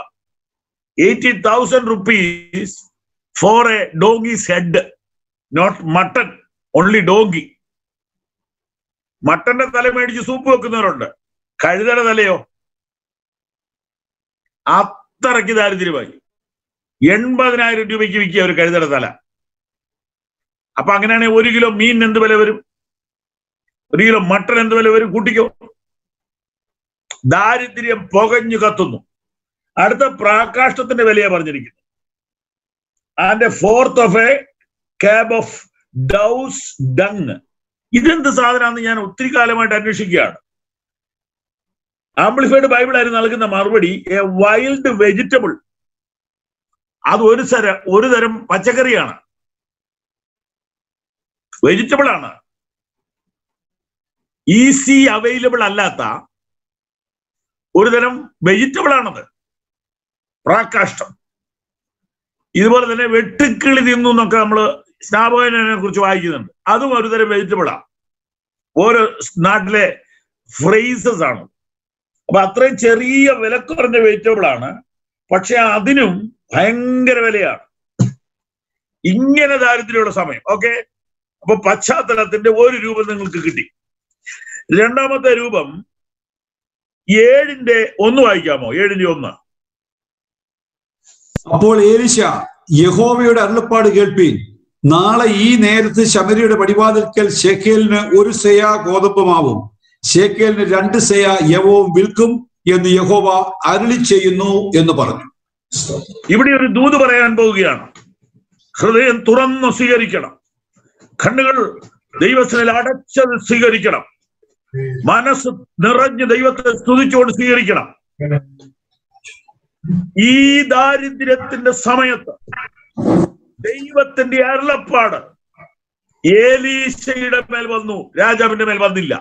80,000 rupees for a donkey's head, not mutton, only donkey. മട്ടന്റെ തല മേടിച്ച് സൂപ്പ് വെക്കുന്നവരുണ്ട്. കഴുതയുടെ തലയോ? അത്രയ്ക്ക് ദാരിദ്ര്യമായി. 80,000 രൂപയ്ക്ക് വിൽക്കുക ഒരു കഴുതയുടെ തല. അപ്പൊ അങ്ങനെയാണെങ്കിൽ 1 കിലോ മീൻ എന്ത് വില വരും? 1 കിലോ മട്ടൺ എന്ത് വില വരും? കൂട്ടിക്കോ. ദാരിദ്ര്യം പുകഞ്ഞു കത്തുന്നു. അടുത്ത പ്രാകാഷ്ടത്തിന്റെ വിലയെ പറഞ്ഞിരിക്കുന്നു. And a fourth of a cab of dove's dung. ഇതെന്ത് സാധനമാണെന്ന് ഞാൻ ഒത്തിരി കാലമായിട്ട് അന്വേഷിക്കുകയാണ്. ആംപ്ലിഫൈഡ് ബൈബിൾ ആയിരുന്നു നൽകുന്ന മറുപടി, എ വൈൽഡ് വെജിറ്റബിൾ. അത് ഒരു തരം പച്ചക്കറിയാണ്, വെജിറ്റബിൾ ആണ്. ഈസി അവൈലബിൾ അല്ലാത്ത ഒരു തരം വെജിറ്റബിൾ ആണത്, പ്രാക്കാഷ്ടം. ഇതുപോലെ തന്നെ വെട്ടുക്കിളി തിന്നു എന്നൊക്കെ നമ്മൾ സ്നാപകനെ കുറിച്ച് വായിക്കുന്നുണ്ട്. അതും ഒരു തരം വെജിറ്റബിളാണ്. ഓരോ നാട്ടിലെ ഫ്രേസസ് ആണ്. അപ്പൊ അത്രയും ചെറിയ വിലക്കുറഞ്ഞ വെജിറ്റബിൾ ആണ്, പക്ഷെ അതിനും ഭയങ്കര വിലയാണ്. ഇങ്ങനെ ദാരിദ്ര്യമുള്ള സമയം. ഓക്കെ, അപ്പൊ പശ്ചാത്തലത്തിന്റെ ഒരു രൂപം നിങ്ങൾക്ക് കിട്ടി. രണ്ടാമത്തെ രൂപം 7:1 വായിക്കാമോ? 7:1. അപ്പോൾ എലീശ, യഹോവയുടെ അരുളപ്പാട് കേൾപ്പീൻ, നാളെ ഈ നേരത്ത് ശമരിയുടെ പടിവാതിൽക്കൽ ശേക്കേലിന് 1 സെയാ ഗോതമ്പ് മാവും ശേക്കേലിന് 2 സെയാ യവവും വിൽക്കും എന്ന് യഹോവ അരുളി ചെയ്യുന്നു എന്ന് പറഞ്ഞു. ഇവിടെ ഒരു ദൂത് പറയാൻ പോവുകയാണ്. ഹൃദയം തുറന്ന് സ്വീകരിക്കണം, കണ്ണുകൾ ദൈവത്തിൽ അടച്ചത് സ്വീകരിക്കണം, മനസ്സ് നിറഞ്ഞ് ദൈവത്തെ സ്തുതിച്ചുകൊണ്ട് സ്വീകരിക്കണം. ഈ ദാരിദ്ര്യത്തിന്റെ സമയത്ത് ദൈവത്തിന്റെ അരുളപ്പാട് എലീശയുടെ മേൽ വന്നു, രാജാവിന്റെ മേൽ വന്നില്ല.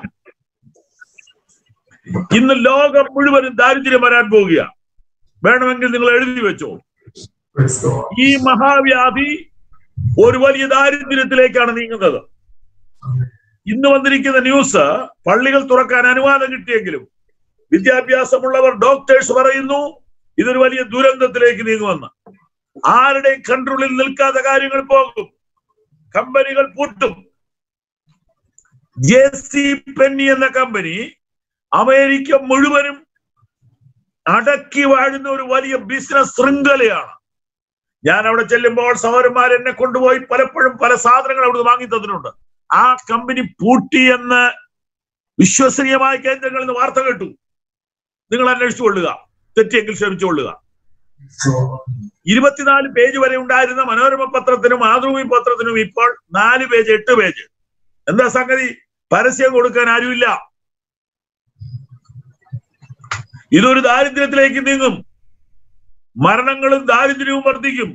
ഇന്ന് ലോകം മുഴുവനും ദാരിദ്ര്യം വരാൻ പോവുകയാണ്. വേണമെങ്കിൽ നിങ്ങൾ എഴുതി വെച്ചോ. ഈ മഹാവ്യാധി ഒരു വലിയ ദാരിദ്ര്യത്തിലേക്കാണ് നീങ്ങുന്നത്. ഇന്ന് വന്നിരിക്കുന്ന ന്യൂസ്, പള്ളികൾ തുറക്കാൻ അനുവാദം കിട്ടിയെങ്കിലും വിദ്യാഭ്യാസമുള്ളവർ, ഡോക്ടേഴ്സ് പറയുന്നു ഇതൊരു വലിയ ദുരന്തത്തിലേക്ക് നീങ്ങുമെന്ന്. ആരുടെയും കൺട്രോളിൽ നിൽക്കാത്ത കാര്യങ്ങൾ പോകും. കമ്പനികൾ പൂട്ടും. JC Penney എന്ന കമ്പനി അമേരിക്ക മുഴുവനും അടക്കി വാഴുന്ന ഒരു വലിയ ബിസിനസ് ശൃംഖലയാണ്. ഞാൻ അവിടെ ചെല്ലുമ്പോൾ സഹോദരന്മാർ എന്നെ കൊണ്ടുപോയി പലപ്പോഴും പല സാധനങ്ങൾ അവിടുന്ന് വാങ്ങി തന്നിട്ടുണ്ട്. ആ കമ്പനി പൂട്ടി എന്ന് വിശ്വസനീയമായ കേന്ദ്രങ്ങളിൽ നിന്ന് വാർത്ത കേട്ടു. നിങ്ങൾ അന്വേഷിച്ചു കൊള്ളുക, തെറ്റിയെങ്കിൽ ക്ഷമിച്ചുകൊള്ളുക. 24 പേജ് വരെ ഉണ്ടായിരുന്ന മനോരമ പത്രത്തിനും മാതൃഭൂമി പത്രത്തിനും ഇപ്പോൾ 4 പേജ് 8 പേജ്. എന്താ സംഗതി? പരസ്യം കൊടുക്കാൻ ആരുമില്ല. ഇതൊരു ദാരിദ്ര്യത്തിലേക്ക് നീങ്ങും. മരണങ്ങളും ദാരിദ്ര്യവും വർദ്ധിക്കും.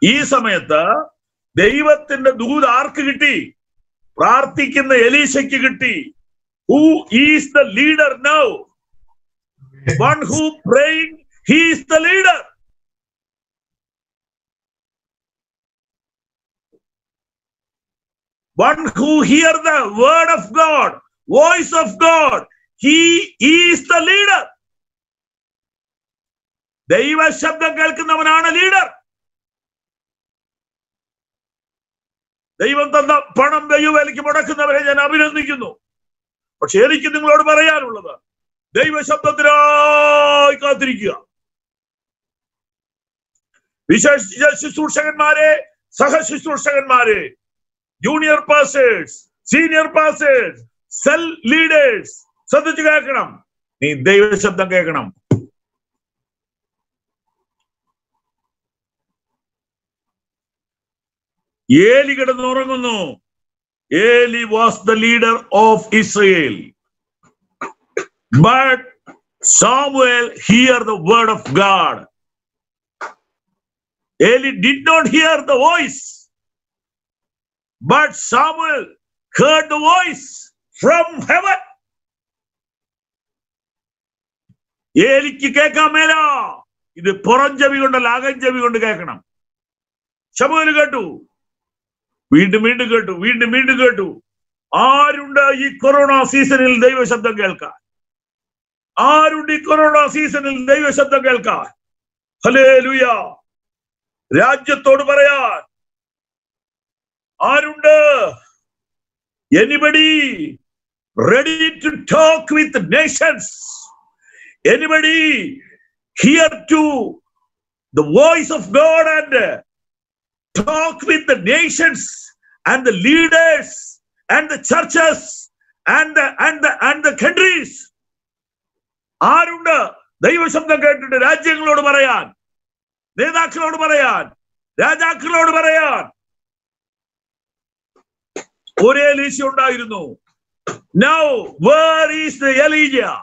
ഈ സമയത്ത് ദൈവത്തിന്റെ ദൂത് ആർക്ക് കിട്ടി? പ്രാർത്ഥിക്കുന്ന എലീശയ്ക്ക് കിട്ടി. Who is the leader now? One who praying, he is the leader. One who hear the word of God, voice of God, he is the leader. ദൈവ ശബ്ദം കേൾക്കുന്നവനാണ് ലീഡർ. ദൈവം തന്ന പണം ദൈവവേലയ്ക്ക് മുടക്കുന്നവരെ ഞാൻ അഭിനന്ദിക്കുന്നു. പക്ഷെ എനിക്ക് നിങ്ങളോട് പറയാനുള്ളത്, ദൈവശബ്ദത്തിനായി കാത്തിരിക്കുക. വിശേഷ ശുശ്രൂഷകന്മാരെ, സഹശുശ്രൂഷകന്മാരെ, junior pastors, senior pastors, cell leaders, ശ്രദ്ധിച്ചു കേൾക്കണം. നീ ദൈവശബ്ദം കേൾക്കണം. ഏലി കിടന്നുറങ്ങുന്നു. Eli was the leader of Israel. But Samuel hear the word of God. Eli did not hear the voice, but Samuel heard the voice from heaven. ഏലിക്ക് കേൾക്കാൻ മേല. ഇത് പുറം ചെവി കൊണ്ടല്ല, അകം ചെവി കൊണ്ട് കേൾക്കണം. ശമൂവേൽ കേട്ടു, വീണ്ടും വീണ്ടും കേട്ടു, വീണ്ടും വീണ്ടും കേട്ടു. ആരുണ്ട് ഈ കൊറോണ സീസണിൽ ദൈവശബ്ദം കേൾക്കാൻ? ആരുണ്ട് ഈ കൊറോണ സീസണിൽ ദൈവശബ്ദം കേൾക്കാൻ? ഹല്ലേലൂയ. രാജ്യത്തോട് പറയാൻ ആരുണ്ട്? Anybody ready to talk with nations? Anybody here to the voice of God and talk with the nations and the leaders and the churches and the countries? ആരുണ്ട് ദൈവശബ്ദം കേട്ടിട്ട് രാജ്യങ്ങളോട് പറയാൻ, നേതാക്കളോട് പറയാൻ, രാജാക്കളോട് പറയാൻ? ഒരു എലീശ ഉണ്ടായിരുന്നു. Now where is the Elijah?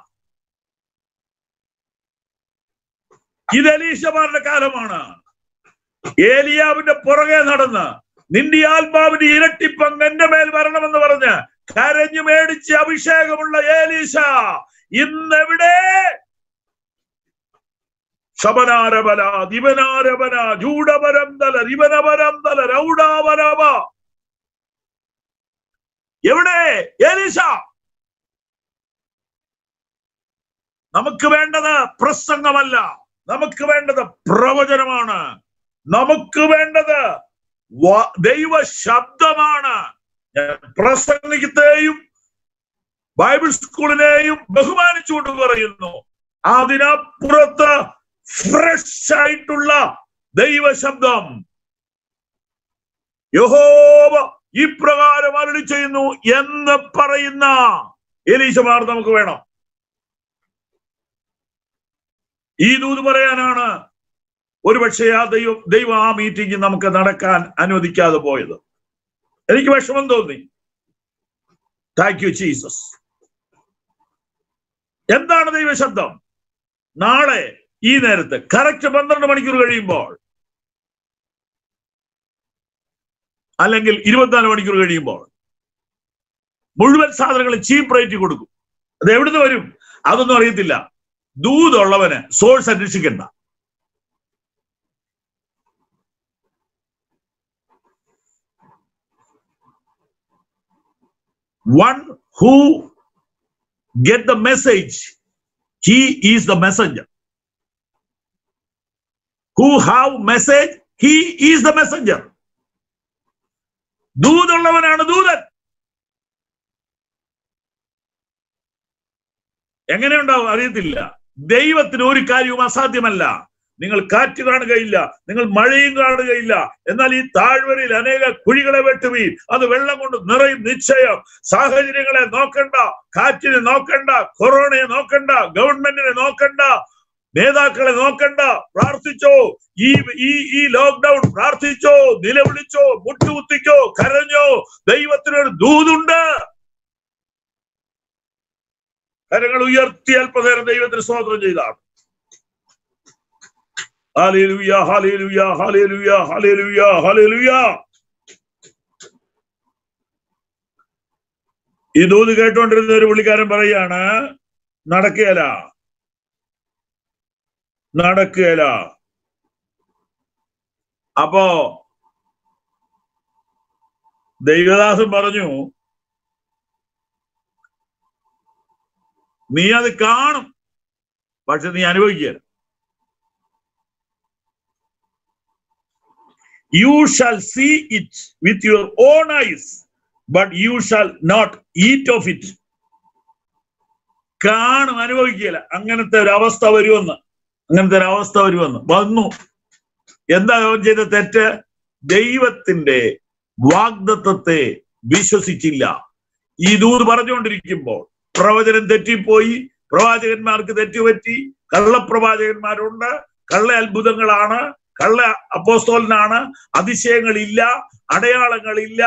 ഇത് എലീശമാരുടെ കാലമാണ്. ഏലിയാവിന്റെ പുറകെ നടന്ന് നിന്റെ ആത്മാവിന്റെ ഇരട്ടിപ്പങ്ക് എന്റെ മേൽ വരണമെന്ന് പറഞ്ഞ് കരഞ്ഞു മേടിച്ച് അഭിഷേകമുള്ള ഏലീശ ഇന്നെവിടെ? ശബനാരബല ദിവനാരബന ജൂഡപരന്തല ദിവനപരന്തല രൗഡാവരവ. എവിടെ ഏലീശ? നമുക്ക് വേണ്ടത് പ്രസംഗമല്ല, നമുക്ക് വേണ്ടത് പ്രവചനമാണ്. നമുക്ക് വേണ്ടത് ദൈവ ശബ്ദമാണ്. ഞാൻ പ്രസംഗത്തെയും ബൈബിൾ സ്കൂളിനെയും ബഹുമാനിച്ചുകൊണ്ട് പറയുന്നു, അതിനപ്പുറത്ത് ഫ്രഷ് ആയിട്ടുള്ള ദൈവശബ്ദം യഹോവ ഇപ്രകാരം അരുളി ചെയ്യുന്നു എന്ന് പറയുന്ന എലീശമാർ നമുക്ക് വേണം. ഈ ദൂത് പറയാനാണ് ഒരുപക്ഷെ ദൈവം ആ മീറ്റിംഗ് നമുക്ക് നടക്കാൻ അനുവദിക്കാതെ പോയത്. എനിക്ക് വിഷമം തോന്നി. Thank you Jesus. എന്താണ് ദൈവശബ്ദം? നാളെ ഈ നേരത്ത് കറക്റ്റ് 12 മണിക്കൂർ കഴിയുമ്പോൾ, അല്ലെങ്കിൽ 24 മണിക്കൂർ കഴിയുമ്പോൾ മുഴുവൻ സാധനങ്ങളും ചീപ്പ് റേറ്റ് കൊടുക്കും. അത് എവിടുന്ന് വരും അതൊന്നും അറിയത്തില്ല. ദൂതുള്ളവന് source അന്വേഷിക്കണ്ട. One who get the message, he is the messenger. Who have message, he is the messenger. ദൂതുള്ളവനാണ് ദൂതൻ. എങ്ങനെയുണ്ടാവും അറിയത്തില്ല. ദൈവത്തിന് ഒരു കാര്യവും അസാധ്യമല്ല. നിങ്ങൾ കാറ്റ് കാണുകയില്ല, നിങ്ങൾ മഴയും കാണുകയില്ല, എന്നാൽ ഈ താഴ്വരയിൽ അനേക കുഴികളെ വെട്ടുവീൻ, അത് വെള്ളം കൊണ്ട് നിറയും നിശ്ചയം. സാഹചര്യങ്ങളെ നോക്കണ്ട, കാറ്റിനെ നോക്കണ്ട, കൊറോണയെ നോക്കണ്ട, ഗവൺമെന്റിനെ നോക്കണ്ട, നേതാക്കളെ നോക്കണ്ട. പ്രാർത്ഥിച്ചോ. ഈ ലോക്ക്ഡൌൺ പ്രാർത്ഥിച്ചോ, നിലവിളിച്ചോ, മുട്ടുകുത്തിക്കോ, കരഞ്ഞോ. ദൈവത്തിനൊരു ദൂതുണ്ട്. കരങ്ങൾ ഉയർത്തി അല്പനേരം ദൈവത്തിന് സ്തോത്രം ചെയ്താണ്. Hallelujah, hallelujah, hallelujah, hallelujah, hallelujah. ഈ ദൂത് കേട്ടോണ്ടിരുന്ന ഒരു പുള്ളിക്കാരൻ പറയാണ്, നടക്കുകയില്ല. അപ്പോ ദൈവദാസൻ പറഞ്ഞു, നീ അത് കാണും, പക്ഷെ നീ അനുഭവിക്കുക. You shall see it with your own eyes, but you shall not eat of it. കാണും, അനുഭവിക്കുകയില്ല. അങ്ങനത്തെ ഒരു അവസ്ഥ വരുമെന്ന് വന്നു. എന്താ അവൻ ചെയ്ത തെറ്റ്? ദൈവത്തിന്റെ വാഗ്ദത്തത്തെ വിശ്വസിച്ചില്ല. ഈ ദൂത് പറഞ്ഞുകൊണ്ടിരിക്കുമ്പോൾ പ്രവചനം തെറ്റിപ്പോയി, പ്രവാചകന്മാർക്ക് തെറ്റുപറ്റി. കള്ളപ്രവാചകന്മാരുണ്ട്, കള്ള അത്ഭുതങ്ങളാണ്, കള്ള അപ്പോസ്തലനാണ്. അതിശയങ്ങളില്ല, അടയാളങ്ങളില്ല,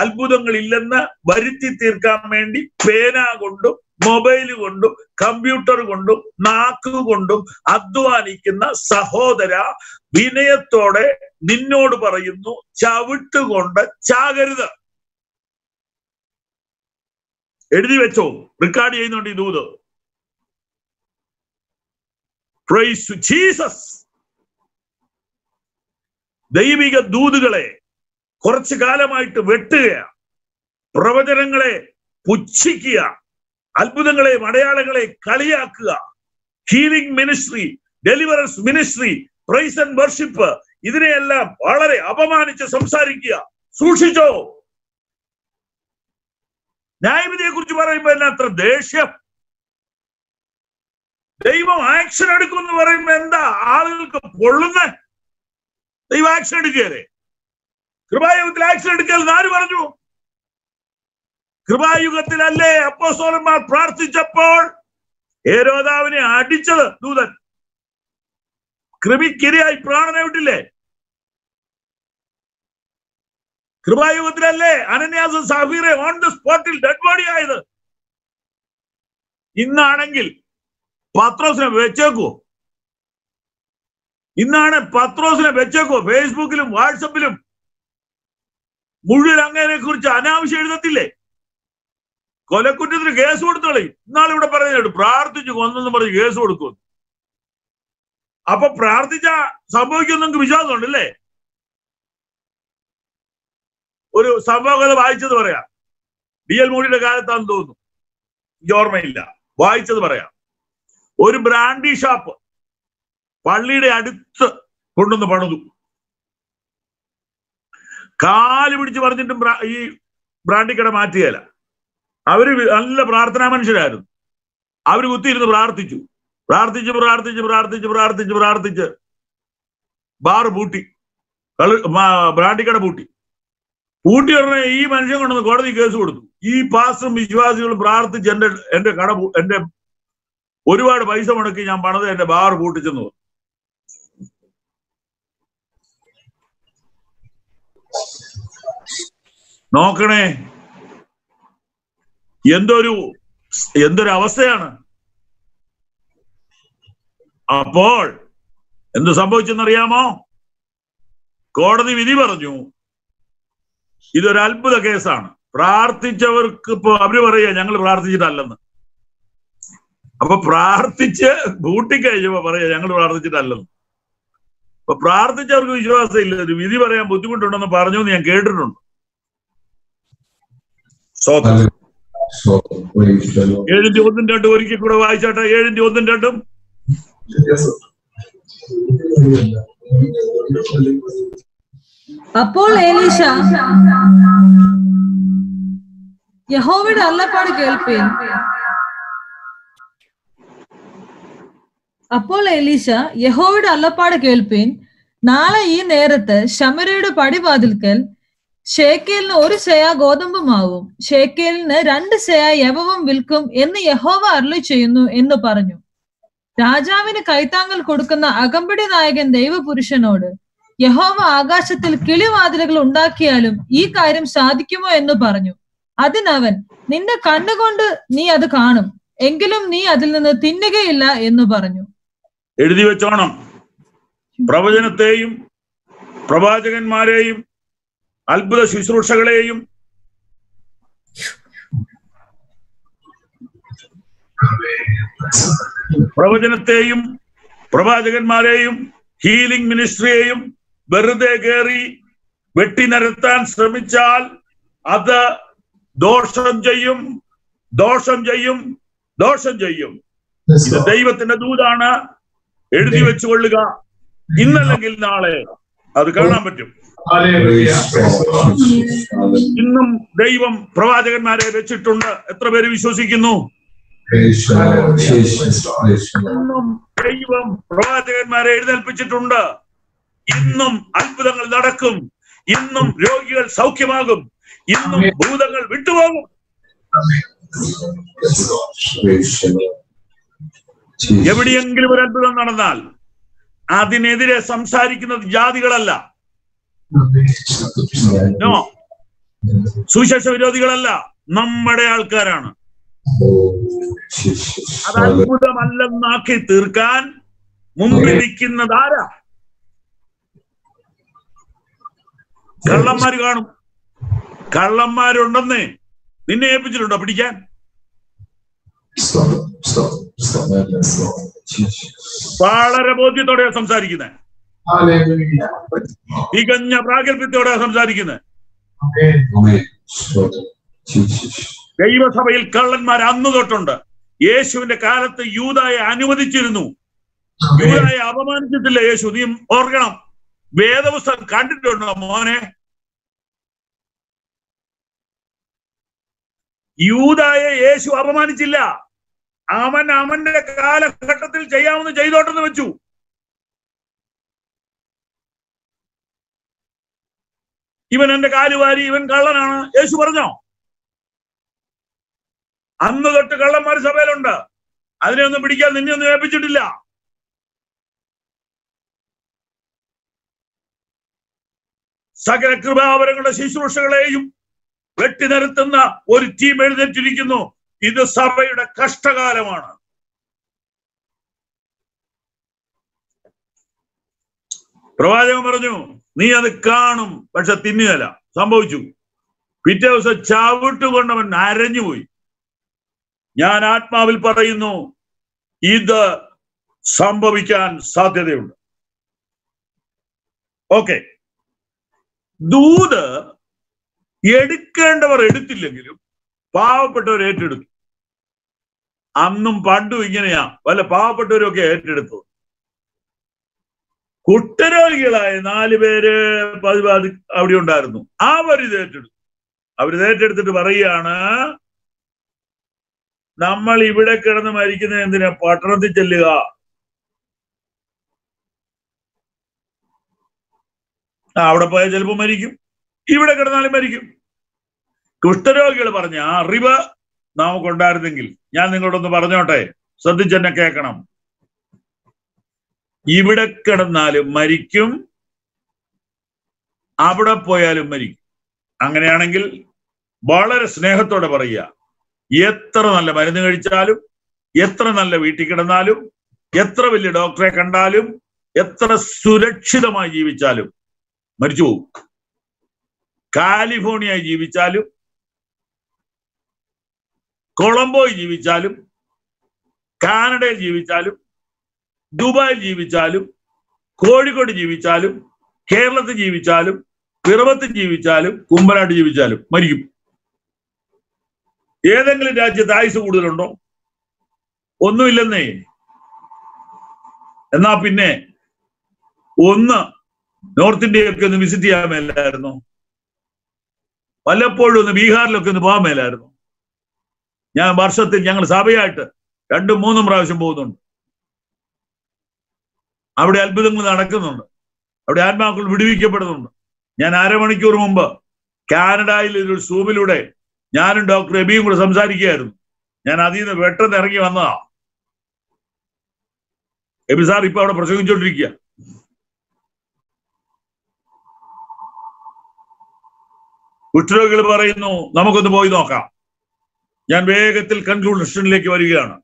അത്ഭുതങ്ങളില്ലെന്ന് വരുത്തി തീർക്കാൻ വേണ്ടി പേന കൊണ്ടും മൊബൈൽ കൊണ്ടും കമ്പ്യൂട്ടർ കൊണ്ടും നാക്കുകൊണ്ടും അധ്വാനിക്കുന്ന സഹോദര, വിനയത്തോടെ നിന്നോട് പറയുന്നു, ചവിട്ടുകൊണ്ട് ചാകരുത്. എഴുതി വെച്ചോ, റെക്കോർഡ് ചെയ്യുന്നുണ്ട് ഈ ദൂത്. Praise to Jesus. ദൈവിക ദൂതുകളെ കുറച്ചു കാലമായിട്ട് വെട്ടുകയാണ്, പ്രവചനങ്ങളെ പുച്ഛിക്കുക, അത്ഭുതങ്ങളെയും അടയാളങ്ങളെയും കളിയാക്കുക, healing ministry, deliverance ministry, praise and worship, ഇതിനെയെല്ലാം വളരെ അപമാനിച്ച് സംസാരിക്കുക. സൂക്ഷിച്ചോ. ന്യായവിധിയെ കുറിച്ച് പറയുമ്പോ എന്നാ അത്ര ദേഷ്യം? ദൈവം ആക്ഷൻ എടുക്കും എന്ന് പറയുമ്പോ എന്താ ആളുകൾക്ക് പൊള്ളുന്ന? ദൈവം ആക്ഷൻ എടുക്കുകയല്ലേ? കൃപായുഗത്തിൽ ആക്ഷൻ എടുക്കൽ ആര് പറഞ്ഞു? കൃപായുഗത്തിലല്ലേ അപ്പോസ്തലന്മാർ പ്രാർത്ഥിച്ചപ്പോൾ ഹേരോദാവിനെ അടിച്ചത് ദൂതൻ? കൃമിക്കിരയായി പ്രാണനെ വിട്ടില്ലേ? കൃപായുഗത്തിലല്ലേ അനന്യാസും സഫീറെ ഓൺ ദ സ്പോട്ടിൽ ഡെഡ് ബോഡി ആയത്? ഇന്നാണെങ്കിൽ പത്രോസിനെ വെച്ചേക്കുവോ? ഫേസ്ബുക്കിലും വാട്സപ്പിലും മുഴുവൻ അങ്ങനെ കുറിച്ച് അനാവശ്യം എഴുതത്തില്ലേ? കൊലക്കുറ്റത്തിന് കേസ് കൊടുത്തോളി. ഇന്നാൾ ഇവിടെ പറയുന്നുണ്ട് പ്രാർത്ഥിച്ചു കൊന്നെന്ന് പറഞ്ഞ് കേസ് കൊടുക്കും. അപ്പൊ പ്രാർത്ഥിച്ച സംഭവിക്കും നിങ്ങൾക്ക് വിശ്വാസമുണ്ട് അല്ലേ? ഒരു സംഭവം വായിച്ചത് പറയാം. DL മോഡിയുടെ കാലത്താണെന്ന് തോന്നുന്നു, എനിക്ക് ഓർമ്മയില്ല, വായിച്ചത് പറയാം. ഒരു ബ്രാൻഡി ഷാപ്പ് പള്ളിയുടെ അടുത്ത് കൊണ്ടുവന്ന് പണിതു. കാല് പിടിച്ച് പറഞ്ഞിട്ടും ഈ ബ്രാൻഡി കട മാറ്റുകയില്ല. അവര് നല്ല പ്രാർത്ഥനാ മനുഷ്യരായിരുന്നു. അവര് കുത്തിയിരുന്ന് പ്രാർത്ഥിച്ചു പ്രാർത്ഥിച്ച് പ്രാർത്ഥിച്ച് പ്രാർത്ഥിച്ച് പ്രാർത്ഥിച്ച് പ്രാർത്ഥിച്ച് ബാറ് പൂട്ടി, ബ്രാൻഡി കട പൂട്ടി. പൂട്ടി പറഞ്ഞ ഈ മനുഷ്യൻ കൊണ്ടുവന്ന് കോടതി കേസ് കൊടുത്തു. ഈ പാസ്റ്ററും വിശ്വാസികളും പ്രാർത്ഥിച്ച് എന്റെ കട എന്റെ ഒരുപാട് പൈസ മുടക്കി ഞാൻ പണിത് എന്റെ ബാർ പൂട്ടിച്ചെന്ന് പറഞ്ഞു. നോക്കണേ, എന്തൊരു അവസ്ഥയാണ്. അപ്പോൾ എന്ത് സംഭവിച്ചെന്നറിയാമോ? കോടതി വിധി പറഞ്ഞു ഇതൊരു അത്ഭുത കേസാണ്. പ്രാർത്ഥിച്ചവർക്ക് ഇപ്പൊ അവര് പറയാ ഞങ്ങൾ പ്രാർത്ഥിച്ചിട്ടല്ലെന്ന്. അപ്പൊ പ്രാർത്ഥിച്ച് പൂട്ടിക്കഴിഞ്ഞപ്പോ പറയാ ഞങ്ങൾ പ്രാർത്ഥിച്ചിട്ടല്ലെന്ന്. അപ്പൊ പ്രാർത്ഥിച്ചവർക്ക് വിശ്വാസം ഇല്ല, ഒരു വിധി പറയാൻ ബുദ്ധിമുട്ടുണ്ടെന്ന് പറഞ്ഞു എന്ന് ഞാൻ കേട്ടിട്ടുണ്ട്. 7:1-2 ഒരിക്കൽ കൂടെ വായിച്ചാട്ടെ. 7:1-2. അപ്പോൾ എലീശ യഹോവയുടെ അരുളപ്പാട് കേൾപ്പീൻ. അപ്പോൾ എലീശ യഹോവയുടെ അരുളപ്പാട് കേൾപ്പീൻ. നാളെ ഈ നേരത്ത് ശമര്യയുടെ പടിവാതിൽക്കൽ ശേക്കേലിന് 1 ശേയ ഗോതമ്പ് മാവും ശേക്കേലിന് 2 ശേയ യവവും വിൽക്കും എന്ന് യഹോവ അരുളി ചെയ്യുന്നു എന്ന് പറഞ്ഞു. രാജാവിന് കൈത്താങ്ങൽ കൊടുക്കുന്ന അകമ്പടി നായകൻ ദൈവപുരുഷനോട് യഹോവ ആകാശത്തിൽ കിളിവാതിലുകൾ ഉണ്ടാക്കിയാലും ഈ കാര്യം സാധിക്കുമോ എന്ന് പറഞ്ഞു. അതിനവൻ, നിന്റെ കണ്ണുകൊണ്ട് നീ അത് കാണും, എങ്കിലും നീ അതിൽ നിന്ന് തിന്നുകയില്ല എന്ന് പറഞ്ഞു. എഴുതി വെച്ചോണം. പ്രവചനത്തെയും പ്രവാചകന്മാരെയും അത്ഭുത ശുശ്രൂഷകളെയും പ്രവാചകന്മാരെയും ഹീലിംഗ് മിനിസ്ട്രിയെയും വെറുതെ കയറി വെട്ടിനിരത്താൻ ശ്രമിച്ചാൽ അത് ദോഷം ചെയ്യും. ഇത് ദൈവത്തിന്റെ ദൂതാണ്. എഴുതി വെച്ചുകൊള്ളുക. ഇന്നല്ലെങ്കിൽ നാളെ അത് കാണാൻ പറ്റും. ഇന്നും ദൈവം പ്രവാചകന്മാരെ വെച്ചിട്ടുണ്ട്. എത്ര പേര് വിശ്വസിക്കുന്നു? ഇന്നും ദൈവം പ്രവാചകന്മാരെ എഴുന്നേൽപ്പിച്ചിട്ടുണ്ട്. ഇന്നും അത്ഭുതങ്ങൾ നടക്കും. ഇന്നും രോഗികൾ സൗഖ്യമാകും. ഇന്നും ഭൂതങ്ങൾ വിട്ടുപോകും. എവിടെയെങ്കിലും ഒരു അത്ഭുതം നടന്നാൽ അതിനെതിരെ സംസാരിക്കുന്നത് ജാതികളല്ല, സുവിശേഷ വിരോധികളല്ല, നമ്മുടെ ആൾക്കാരാണ്. അത് അത്ഭുതമല്ലെന്നാക്കി തീർക്കാൻ മുമ്പിരിക്കുന്നതാരാ? കള്ളന്മാര് കാണും. കള്ളന്മാരുണ്ടെന്നേ നിന്നെ ഏൽപ്പിച്ചിട്ടുണ്ടോ പിടിക്കാൻ? വളരെ ബോധ്യത്തോടെയാ സംസാരിക്കുന്നത്. തികഞ്ഞ പ്രാഗൽഭ്യത്തോടെയാ സംസാരിക്കുന്നത്. ദൈവസഭയിൽ കള്ളന്മാർ അന്നു തൊട്ടുണ്ട്. യേശുവിന്റെ കാലത്ത് യൂദായെ അനുവദിച്ചിരുന്നു. യൂദായെ അപമാനിച്ചിട്ടില്ല യേശു. നീ ഓർക്കണം. വേദപുസ്തകം കണ്ടിട്ടുണ്ടോ മോനെ? യൂദായെ യേശു അപമാനിച്ചില്ല. അവന്റെ കാലഘട്ടത്തിൽ ചെയ്യാമെന്ന് ചെയ്തോട്ടെന്ന് വെച്ചു. ഇവൻ എന്റെ കാലുവാരി, ഇവൻ കള്ളനാണ് യേശു പറഞ്ഞോ? അന്ന് തൊട്ട് കള്ളന്മാർ സഭയിലുണ്ട്. അതിനെ ഒന്നും പിടിക്കാൻ നിന്നെ ഒന്നും ഏൽപ്പിച്ചിട്ടില്ല. സകല കൃപാവരങ്ങളുടെ ശുശ്രൂഷകളെയും വെട്ടിനിരത്തുന്ന ഒരു ടീം എഴുന്നേറ്റിരിക്കുന്നു. ഇത് സഭയുടെ കഷ്ടകാലമാണ്. പ്രവാചകൻ പറഞ്ഞു നീ അത് കാണും, പക്ഷെ തിന്നുകയില്ല. സംഭവിച്ചു. പിറ്റേ ദിവസം ചവിട്ടുകൊണ്ടവൻ അരഞ്ഞുപോയി. ഞാൻ ആത്മാവിൽ പറയുന്നു, ഇത് സംഭവിക്കാൻ സാധ്യതയുണ്ട്. ഓക്കെ, ദൂത് എടുക്കേണ്ടവർ എടുത്തില്ലെങ്കിലും പാവപ്പെട്ടവർ ഏറ്റെടുത്തു. അന്നും പണ്ടും ഇങ്ങനെയാ, വല്ല പാവപ്പെട്ടവരൊക്കെ ഏറ്റെടുത്തു. കുഷ്ഠരോഗികളായ 4 പേര് അവിടെ ഉണ്ടായിരുന്നു. അവരിത് ഏറ്റെടുത്തിട്ട് പറയുകയാണ്, നമ്മൾ ഇവിടെ കിടന്ന് മരിക്കുന്ന എന്തിനാ, പട്ടണത്തിൽ ചെല്ലുക. അവിടെ പോയാൽ ചിലപ്പോൾ മരിക്കും, ഇവിടെ കിടന്നാലും മരിക്കും. കുഷ്ഠരോഗികൾ പറഞ്ഞ ആ അറിവ് നമുക്കുണ്ടായിരുന്നെങ്കിൽ, ഞാൻ നിങ്ങളോടൊന്ന് പറഞ്ഞോട്ടെ, ശ്രദ്ധിച്ചെന്നെ കേൾക്കണം. ഇവിടെ കിടന്നാലും മരിക്കും, അവിടെ പോയാലും മരിക്കും. അങ്ങനെയാണെങ്കിൽ വളരെ സ്നേഹത്തോടെ പറയുക, എത്ര നല്ല മരുന്ന് കഴിച്ചാലും, എത്ര നല്ല വീട്ടിൽ കിടന്നാലും, എത്ര വലിയ ഡോക്ടറെ കണ്ടാലും, എത്ര സുരക്ഷിതമായി ജീവിച്ചാലും മരിച്ചു പോകും. കാലിഫോർണിയയിൽ ജീവിച്ചാലും, കൊളംബോയിൽ ജീവിച്ചാലും, കാനഡയിൽ ജീവിച്ചാലും, ദുബായിൽ ജീവിച്ചാലും, കോഴിക്കോട് ജീവിച്ചാലും, കേരളത്തിൽ ജീവിച്ചാലും, പിറവത്തിൽ ജീവിച്ചാലും, കുമ്പനാട്ട് ജീവിച്ചാലും മരിക്കും. ഏതെങ്കിലും രാജ്യത്ത് ആയുസ് കൂടുതലുണ്ടോ? ഒന്നുമില്ലെന്നേ. എന്നാ പിന്നെ ഒന്ന് നോർത്ത് ഇന്ത്യയൊക്കെ ഒന്ന് വിസിറ്റ് ചെയ്യാൻ മേലായിരുന്നു? വല്ലപ്പോഴും ഒന്ന് ബീഹാറിലൊക്കെ ഒന്ന് പോകാൻ മേലായിരുന്നു? ഞാൻ വർഷത്തിൽ ഞങ്ങൾ സഭയായിട്ട് 2-3 പ്രാവശ്യം പോകുന്നുണ്ട്. അവിടെ അത്ഭുതങ്ങൾ നടക്കുന്നുണ്ട്, അവിടെ ആത്മാക്കൾ വിടുവിക്കപ്പെടുന്നുണ്ട്. ഞാൻ അരമണിക്കൂർ മുമ്പ് കാനഡയിൽ ഒരു സൂമിലൂടെ ഞാനും ഡോക്ടർ എബിയും കൂടെ സംസാരിക്കുകയായിരുന്നു. ഞാൻ അതിൽ നിന്ന് പെട്ടെന്ന് ഇറങ്ങി വന്നതാ. എബി സാർ ഇപ്പൊ അവിടെ പ്രസംഗിച്ചോണ്ടിരിക്കുക. കുഷ്ഠരോഗികൾ പറയുന്നു, നമുക്കൊന്ന് പോയി നോക്കാം. ഞാൻ വേഗത്തിൽ കൺക്ലൂഷനിലേക്ക് വരികയാണ്.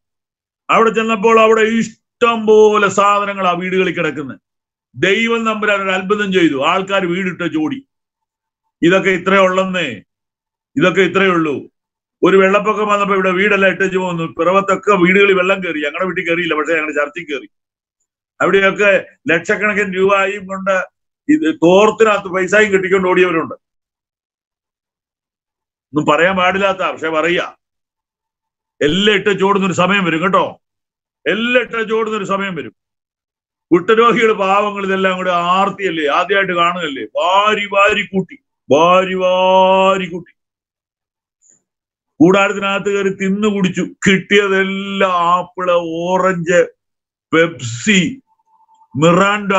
അവിടെ ചെന്നപ്പോൾ അവിടെ ഇഷ്ടം പോലെ സാധനങ്ങൾ ആ വീടുകളിൽ കിടക്കുന്നത്. ദൈവം തമ്പുരാൻ ഒരു അത്ഭുതം ചെയ്തു. ആൾക്കാർ വീടിട്ട് ചോടി. ഇതൊക്കെ ഇത്രേ ഉള്ളെന്നേ, ഇതൊക്കെ ഇത്രയേ ഉള്ളൂ. ഒരു വെള്ളപ്പൊക്കം വന്നപ്പോ ഇവിടെ വീടെല്ലാം ഇട്ടു പോകുന്നു. പിറവത്തൊക്കെ വീടുകളിൽ വെള്ളം കയറി. ഞങ്ങളുടെ വീട്ടിൽ കയറിയില്ല, പക്ഷെ ഞങ്ങളുടെ ചർച്ചിൽ കയറി. അവിടെയൊക്കെ ലക്ഷക്കണക്കിന് രൂപയും കൊണ്ട് ഇത് തോർത്തിനകത്ത് പൈസയും കെട്ടിക്കൊണ്ട് ഓടിയവരുണ്ട്. ഒന്നും പറയാൻ പാടില്ലാത്ത, പക്ഷെ പറയാ, എല്ലാം ഇട്ട് ചോടുന്നൊരു സമയം വരും കേട്ടോ. എല്ലാം ഇട്ട് ചോടുന്നൊരു സമയം വരും. കുഷ്ഠരോഗികൾ, പാവങ്ങൾ ഇതെല്ലാം കൂടെ ആർത്തിയല്ലേ, ആദ്യമായിട്ട് കാണുകയല്ലേ, വാരി കൂട്ടി. കൂടാരത്തിനകത്ത് കയറി തിന്നു കുടിച്ചു. കിട്ടിയതെല്ലാം apple, orange, Pepsi, Mirinda,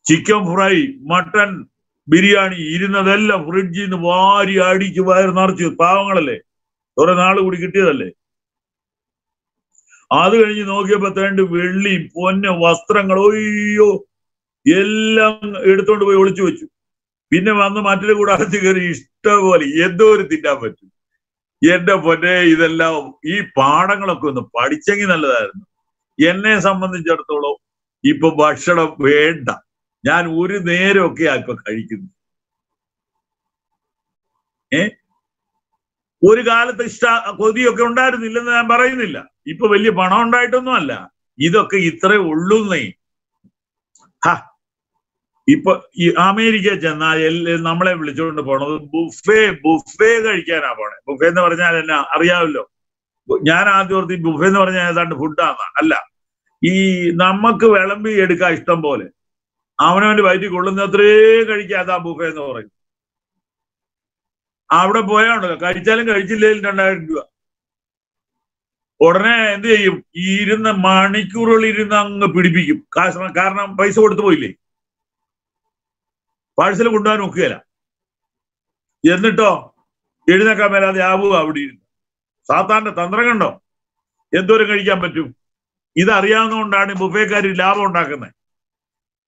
chicken fry, mutton biryani, ഇരുന്നതെല്ലാം ഫ്രിഡ്ജിൽ നിന്ന് വാരി അടിച്ച് വയറ് നിറച്ചു. പാവങ്ങളല്ലേ, കുറെ നാള് കൂടി കിട്ടിയതല്ലേ. അത് കഴിഞ്ഞ് നോക്കിയപ്പോ 2 വെള്ളി പൊന്ന് വസ്ത്രങ്ങൾ, ഒയ്യോ, എല്ലാം എടുത്തോണ്ട് പോയി ഒളിച്ചു വെച്ചു. പിന്നെ വന്ന് മറ്റൊരു കൂടാരത്തിൽ കയറി ഇഷ്ടംപോലെ എന്തോരം തിന്നാൻ പറ്റും. എന്റെ പൊന്നെ, ഇതെല്ലാം ഈ പാഠങ്ങളൊക്കെ ഒന്ന് പഠിച്ചെങ്കിൽ നല്ലതായിരുന്നു. എന്നെ സംബന്ധിച്ചിടത്തോളം ഇപ്പൊ ഭക്ഷണം വേണ്ട, ഞാൻ ഒരു നേരമൊക്കെയാ ഇപ്പൊ കഴിക്കുന്നു. ഒരു കാലത്ത് കൊതിയൊക്കെ ഉണ്ടായിരുന്നില്ലെന്ന് ഞാൻ പറയുന്നില്ല. ഇപ്പൊ വലിയ പണം ഉണ്ടായിട്ടൊന്നും അല്ല, ഇതൊക്കെ ഇത്രേ ഉള്ളൂന്നേ. ഇപ്പൊ ഈ അമേരിക്ക ചെന്നാൽ നമ്മളെ വിളിച്ചുകൊണ്ട് പോണത് ബുഫേ കഴിക്കാനാ പോണേ. ബുഫേ എന്ന് പറഞ്ഞാൽ എന്നാ അറിയാമല്ലോ. ഞാൻ ആദ്യം ഓർത്തി ബുഫേ എന്ന് പറഞ്ഞാൽ ഏതാണ്ട് ഫുഡാന്നാ. അല്ല, ഈ നമുക്ക് വിളമ്പി എടുക്കാൻ ഇഷ്ടം പോലെ അവനവന്റെ വയറ്റിൽ കൊള്ളുന്ന അത്രയും കഴിക്കാതാ ബുഫേ എന്ന് പറയും. അവിടെ പോയാണല്ലോ, കഴിച്ചാലും കഴിച്ചില്ലേലും 2000 രൂപ. ഉടനെ എന്ത് ചെയ്യും, ഇരുന്ന മണിക്കൂറുകൾ ഇരുന്ന് അങ്ങ് പിടിപ്പിക്കും. കാരണം പൈസ കൊടുത്തു പോയില്ലേ, പാഴ്സൽ കൊണ്ടുപോകാൻ നോക്കുകയില്ല. എന്നിട്ടോ എഴുന്നേക്കാൻ മേലാതെ ആവുക അവിടെ ഇരുന്ന്. സാത്താന്റെ തന്ത്രം കണ്ടോ, എന്തോരം കഴിക്കാൻ പറ്റും. ഇതറിയാവുന്നതുകൊണ്ടാണ് ബുഫേക്കാർ ലാഭം ഉണ്ടാക്കുന്നത്.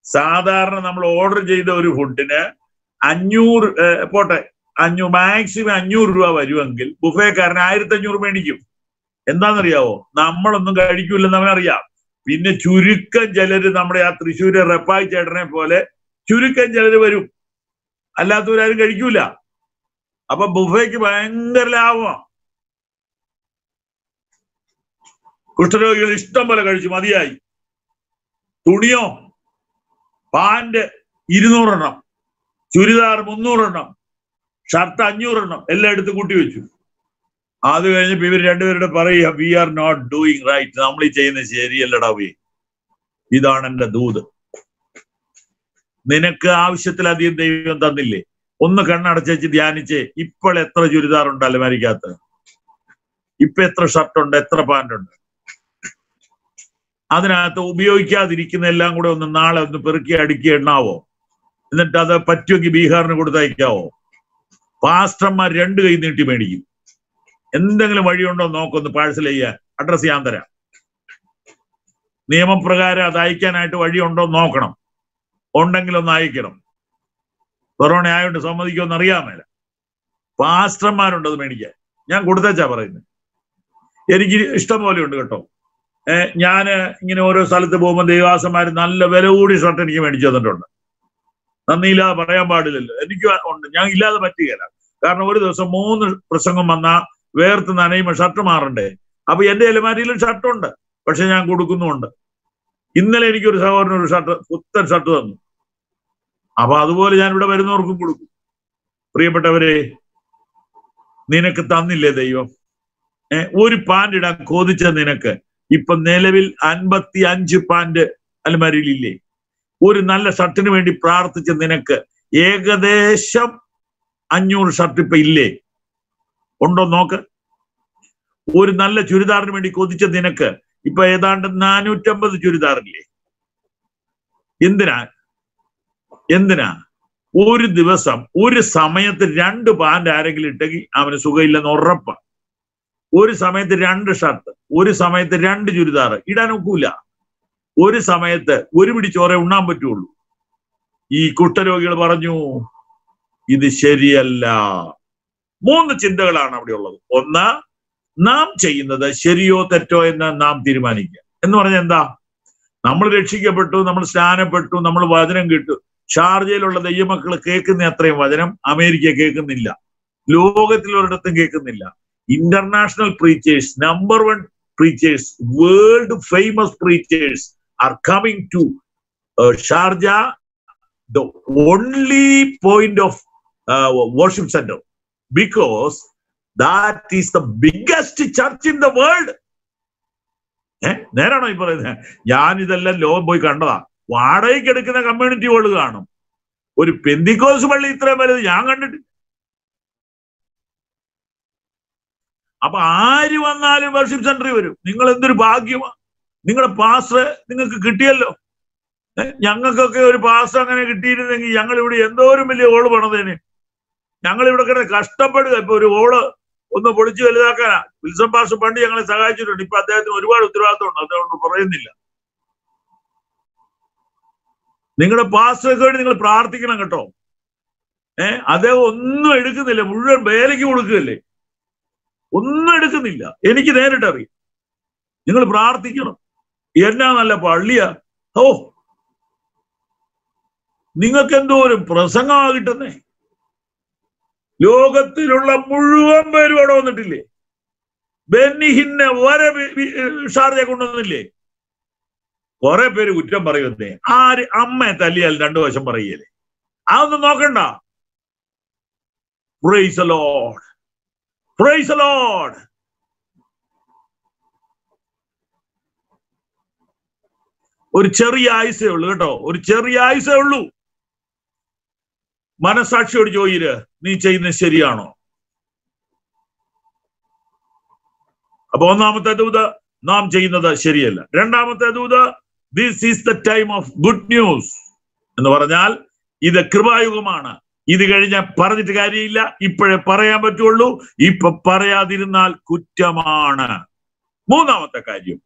സാധാരണ നമ്മൾ ഓർഡർ ചെയ്ത ഒരു ഫുഡിന് 500 പോട്ടെ, മാക്സിമം 500 രൂപ വരുമെങ്കിൽ ബുഫേക്കാരന് 1500 മേടിക്കും. എന്താണെന്നറിയാവോ, നമ്മളൊന്നും കഴിക്കൂലെന്ന് അവനറിയാം. പിന്നെ ചുരുക്കം ചിലര്, നമ്മുടെ ആ തൃശ്ശൂര് റെപ്പായി ചേട്ടനെ പോലെ ചുരുക്കം ചിലര് വരും, അല്ലാത്തവരാരും കഴിക്കൂല. അപ്പൊ ബുഫേക്ക് ഭയങ്കര ലാഭമാണ്. കുഷ്ഠരോഗികൾ ഇഷ്ടം പോലെ കഴിച്ചു, മതിയായി. തുണിയോ പാന്റ് 200 എണ്ണം, ചുരിദാർ 300 എണ്ണം, ഷർട്ട് 500 എണ്ണം എല്ലാം എടുത്ത് കൂട്ടി വെച്ചു. അത് കഴിഞ്ഞപ്പോ ഇവർ രണ്ടുപേരുടെ പറയുക, we are not doing right, നമ്മൾ ഈ ചെയ്യുന്നത് ശരിയല്ലടാ വേ. ഇതാണ് എന്റെ ദൂത്. നിനക്ക് ആവശ്യത്തിലധികം ദൈവം തന്നില്ലേ? ഒന്ന് കണ്ണടച്ചു ധ്യാനിച്ചേ. ഇപ്പോൾ എത്ര ചുരിദാർ ഉണ്ട് അലമാരിക്കകത്ത്? ഇപ്പൊ എത്ര ഷർട്ടുണ്ട്, എത്ര പാന്റ് ഉണ്ട്? അതിനകത്ത് ഉപയോഗിക്കാതിരിക്കുന്ന എല്ലാം കൂടെ ഒന്ന് നാളെ ഒന്ന് പെറുക്കി അടുക്കി എണ്ണാവോ? എന്നിട്ട് അത് പറ്റുമെങ്കിൽ ബീഹാറിന് കൊടുത്തയക്കാവോ? പാസ്റ്റർമാർ 2 കൈ നീട്ടി മേടിക്കും. എന്തെങ്കിലും വഴിയുണ്ടോ നോക്കൊന്ന് പാഴ്സൽ ചെയ്യാൻ, അഡ്രസ് ചെയ്യാൻ തരാം. നിയമപ്രകാരം അത് അയക്കാനായിട്ട് വഴിയുണ്ടോ നോക്കണം. ഉണ്ടെങ്കിൽ ഒന്ന് അയക്കണം. കൊറോണ ആയതുകൊണ്ട് സമ്മതിക്കുമെന്ന് അറിയാമേല. പാസ്റ്റർമാരുണ്ട് അത് മേടിക്കാൻ. ഞാൻ കൊടുത്തേച്ചാ പറയുന്നത്. എനിക്ക് ഇഷ്ടം പോലെ ഉണ്ട് കേട്ടോ. ഞാൻ ഇങ്ങനെ ഓരോ സ്ഥലത്ത് പോകുമ്പോൾ ദൈവാസന്മാർ നല്ല വില കൂടി ഷർട്ട് എനിക്ക് മേടിച്ചു തന്നിട്ടുണ്ട്. നന്ദിയില്ലാതെ പറയാൻ പാടില്ലല്ലോ. എനിക്ക് ഉണ്ട്, ഞാൻ ഇല്ലാതെ പറ്റുകയില്ല. കാരണം ഒരു ദിവസം 3 പ്രസംഗം വന്നാൽ വേർത്ത് നനയുമ്പോൾ ഷർട്ട് മാറണ്ടേ. അപ്പൊ എന്റെ അലമാരിയിലും ഷർട്ടുണ്ട്, പക്ഷെ ഞാൻ കൊടുക്കുന്നുമുണ്ട്. ഇന്നലെ എനിക്കൊരു സഹോദരൻ ഒരു ഷർട്ട്, പുത്തൻ ഷർട്ട് തന്നു. അപ്പൊ അതുപോലെ ഞാൻ ഇവിടെ വരുന്നവർക്കും കൊടുക്കും. പ്രിയപ്പെട്ടവരെ, നിനക്ക് തന്നില്ലേ ദൈവം? ഒരു പാന്റ് ഇടാൻ കൊതിച്ച നിനക്ക് ഇപ്പൊ നിലവിൽ 55 പാന്റ് അലമാരിയിലില്ലേ? ഒരു നല്ല ഷർട്ടിന് വേണ്ടി പ്രാർത്ഥിച്ച നിനക്ക് ഏകദേശം 500 ഷർട്ട് ഇപ്പൊ ഇല്ലേ? ഉണ്ടോ നോക്ക്. ഒരു നല്ല ചുരിദാറിന് വേണ്ടി കൊതിച്ച നിനക്ക് ഇപ്പൊ ഏതാണ്ട് 450 ചുരിദാറില്ലേ? എന്തിനാ ഒരു ദിവസം ഒരു സമയത്ത് 2 പാന്റ് ആരെങ്കിലും ഇട്ടെങ്കിൽ അവന് സുഖമില്ലെന്ന് ഉറപ്പാണ്. ഒരു സമയത്ത് 2 ഷർട്ട്, ഒരു സമയത്ത് 2 ചുരിദാർ ഇടാൻ ഒക്കൂല. ഒരു സമയത്ത് ഒരു പിടി ചോറേ ഉണ്ണാൻ പറ്റുള്ളൂ. ഈ കുഷ്ഠരോഗികൾ പറഞ്ഞു, ഇത് ശരിയല്ല. 3 ചിന്തകളാണ് അവിടെ ഉള്ളത്. ഒന്ന്, നാം ചെയ്യുന്നത് ശരിയോ തെറ്റോ എന്ന് നാം തീരുമാനിക്കുക. എന്ന് പറഞ്ഞാൽ എന്താ? നമ്മൾ രക്ഷിക്കപ്പെട്ടു, നമ്മൾ സ്നാനപ്പെട്ടു, നമ്മൾ വചനം കേട്ടു. ഷാർജയിലുള്ള ദൈവമക്കൾ കേൾക്കുന്ന അത്രയും വചനം അമേരിക്ക കേൾക്കുന്നില്ല, ലോകത്തിലൊരിടത്തും കേൾക്കുന്നില്ല. International preachers, number 1 preachers, world famous preachers are coming to Sharjah, the only point of worship center, because that is the biggest church in the world. നേരാണോ ഈ പറയുന്നത്? ഞാൻ ഇതെല്ലാം ലോകം പോയി കണ്ടതാ. വാടകയ്ക്ക് എടുക്കുന്ന കമ്മ്യൂണിറ്റി ഹോൾ കാണും. ഒരു പെന്തിക്കോസ് പള്ളി ഇത്രയും വലുത് ഞാൻ കണ്ടിട്ടില്ല. അപ്പൊ ആര് വന്നാലും വർഷിപ്പ് സെന്ററിൽ വരും. നിങ്ങൾ എന്തൊരു ഭാഗ്യമാണ്. നിങ്ങളുടെ പാസ്റ്റർ നിങ്ങൾക്ക് കിട്ടിയല്ലോ. ഞങ്ങൾക്കൊക്കെ ഒരു പാസ്റ്റർ അങ്ങനെ കിട്ടിയിരുന്നെങ്കിൽ ഞങ്ങൾ ഇവിടെ എന്തോരം വലിയ ഓള് പണിതേന്. ഞങ്ങൾ ഇവിടെ കിടന്ന് കഷ്ടപ്പെടുക. ഇപ്പൊ ഒരു ഓള് ഒന്ന് പൊളിച്ച് വലുതാക്കാനാ. വിൽസൺ പാസ്റ്റർ പണ്ട് ഞങ്ങളെ സഹായിച്ചിട്ടുണ്ട്. ഇപ്പൊ അദ്ദേഹത്തിന് ഒരുപാട് ഉത്തരവാദിത്തമുണ്ട്, അതുകൊണ്ട് പറയുന്നില്ല. നിങ്ങളുടെ പാസ്റ്റർക്ക് വേണ്ടി നിങ്ങൾ പ്രാർത്ഥിക്കണം കേട്ടോ. അദ്ദേഹം ഒന്നും എടുക്കുന്നില്ല, മുഴുവൻ വേലയ്ക്ക് കൊടുക്കുകയല്ലേ, ഒന്നും എടുക്കുന്നില്ല. എനിക്ക് നേരിട്ട് അറിയാം. നിങ്ങൾ പ്രാർത്ഥിക്കണം. എന്നാ നല്ല പള്ളിയാ. ഓ, നിങ്ങൾക്ക് എന്തോരം പ്രസംഗമാ കിട്ടുന്നേ. ലോകത്തിലുള്ള മുഴുവൻ പേരും അവിടെ വന്നിട്ടില്ലേ? ബെന്നിഹിന്നെ വരെ ഷാർജ കൊണ്ടുവന്നില്ലേ? കുറെ പേര് കുറ്റം പറയുന്നേ. ആര് അമ്മയെ തല്ലിയാൽ 2 വശം പറയല്ലേ? അതൊന്നും നോക്കണ്ട. Praise the Lord, praise the Lord. ഒരു ചെറിയ ആയുസേ ഉള്ളൂ കേട്ടോ, ഒരു ചെറിയ ആയുസേ ഉള്ളൂ. മനസാക്ഷിയോട് ചോദിര്, നീ ചെയ്യുന്നത് ശരിയാണോ? അപ്പൊ ഒന്നാമത്തെ ദൂത്, നാം ചെയ്യുന്നത് ശരിയല്ല. രണ്ടാമത്തെ ദൂത്, this is the time of good news എന്ന് പറഞ്ഞാൽ ഇത് കൃപായുഗമാണ്. ഇത് കഴിഞ്ഞാൽ പറഞ്ഞിട്ട് കാര്യമില്ല, ഇപ്പോഴേ പറയാൻ പറ്റുള്ളൂ. ഇപ്പൊ പറയാതിരുന്നാൽ കുറ്റമാണ്. മൂന്നാമത്തെ കാര്യം,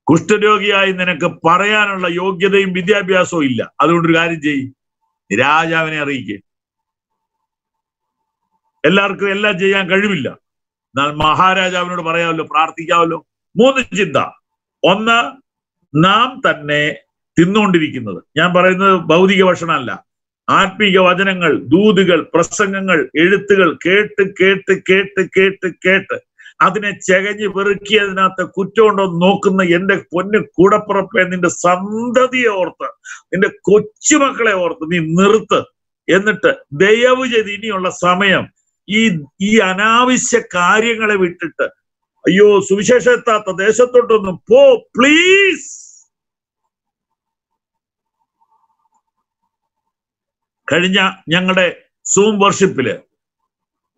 കുഷ്ഠരോഗിയായി നിനക്ക് പറയാനുള്ള യോഗ്യതയും വിദ്യാഭ്യാസവും ഇല്ല. അതുകൊണ്ടൊരു കാര്യം ചെയ്യും, രാജാവിനെ അറിയിക്കുക. എല്ലാവർക്കും എല്ലാം ചെയ്യാൻ കഴിവില്ല, എന്നാൽ മഹാരാജാവിനോട് പറയാമല്ലോ, പ്രാർത്ഥിക്കാമല്ലോ. 3 ചിന്ത. ഒന്ന്, നാം തന്നെ തിന്നുകൊണ്ടിരിക്കുന്നത്, ഞാൻ പറയുന്നത് ഭൗതിക ഭക്ഷണമല്ല, ആത്മീക വചനങ്ങൾ, ദൂതുകൾ, പ്രസംഗങ്ങൾ, എഴുത്തുകൾ കേട്ട് കേട്ട് കേട്ട് കേട്ട് കേട്ട് അതിനെ ചെകഞ്ഞ് വെറുക്കിയതിനകത്ത് കുറ്റമുണ്ടോ നോക്കുന്ന എന്റെ പൊന്ന് കൂടപ്പുറപ്പെ, നിന്റെ സന്തതിയെ ഓർത്ത്, നിന്റെ കൊച്ചുമക്കളെ ഓർത്ത് നീ നിർത്ത്. എന്നിട്ട് ദയവ് ചെയ്ത് ഇനിയുള്ള സമയം ഈ അനാവശ്യ കാര്യങ്ങളെ വിട്ടിട്ട്, അയ്യോ സുവിശേഷം എത്താത്ത ദേശത്തോട്ടൊന്നും പോ പ്ലീസ്. കഴിഞ്ഞ ഞങ്ങളുടെ സൂം വർഷിപ്പില്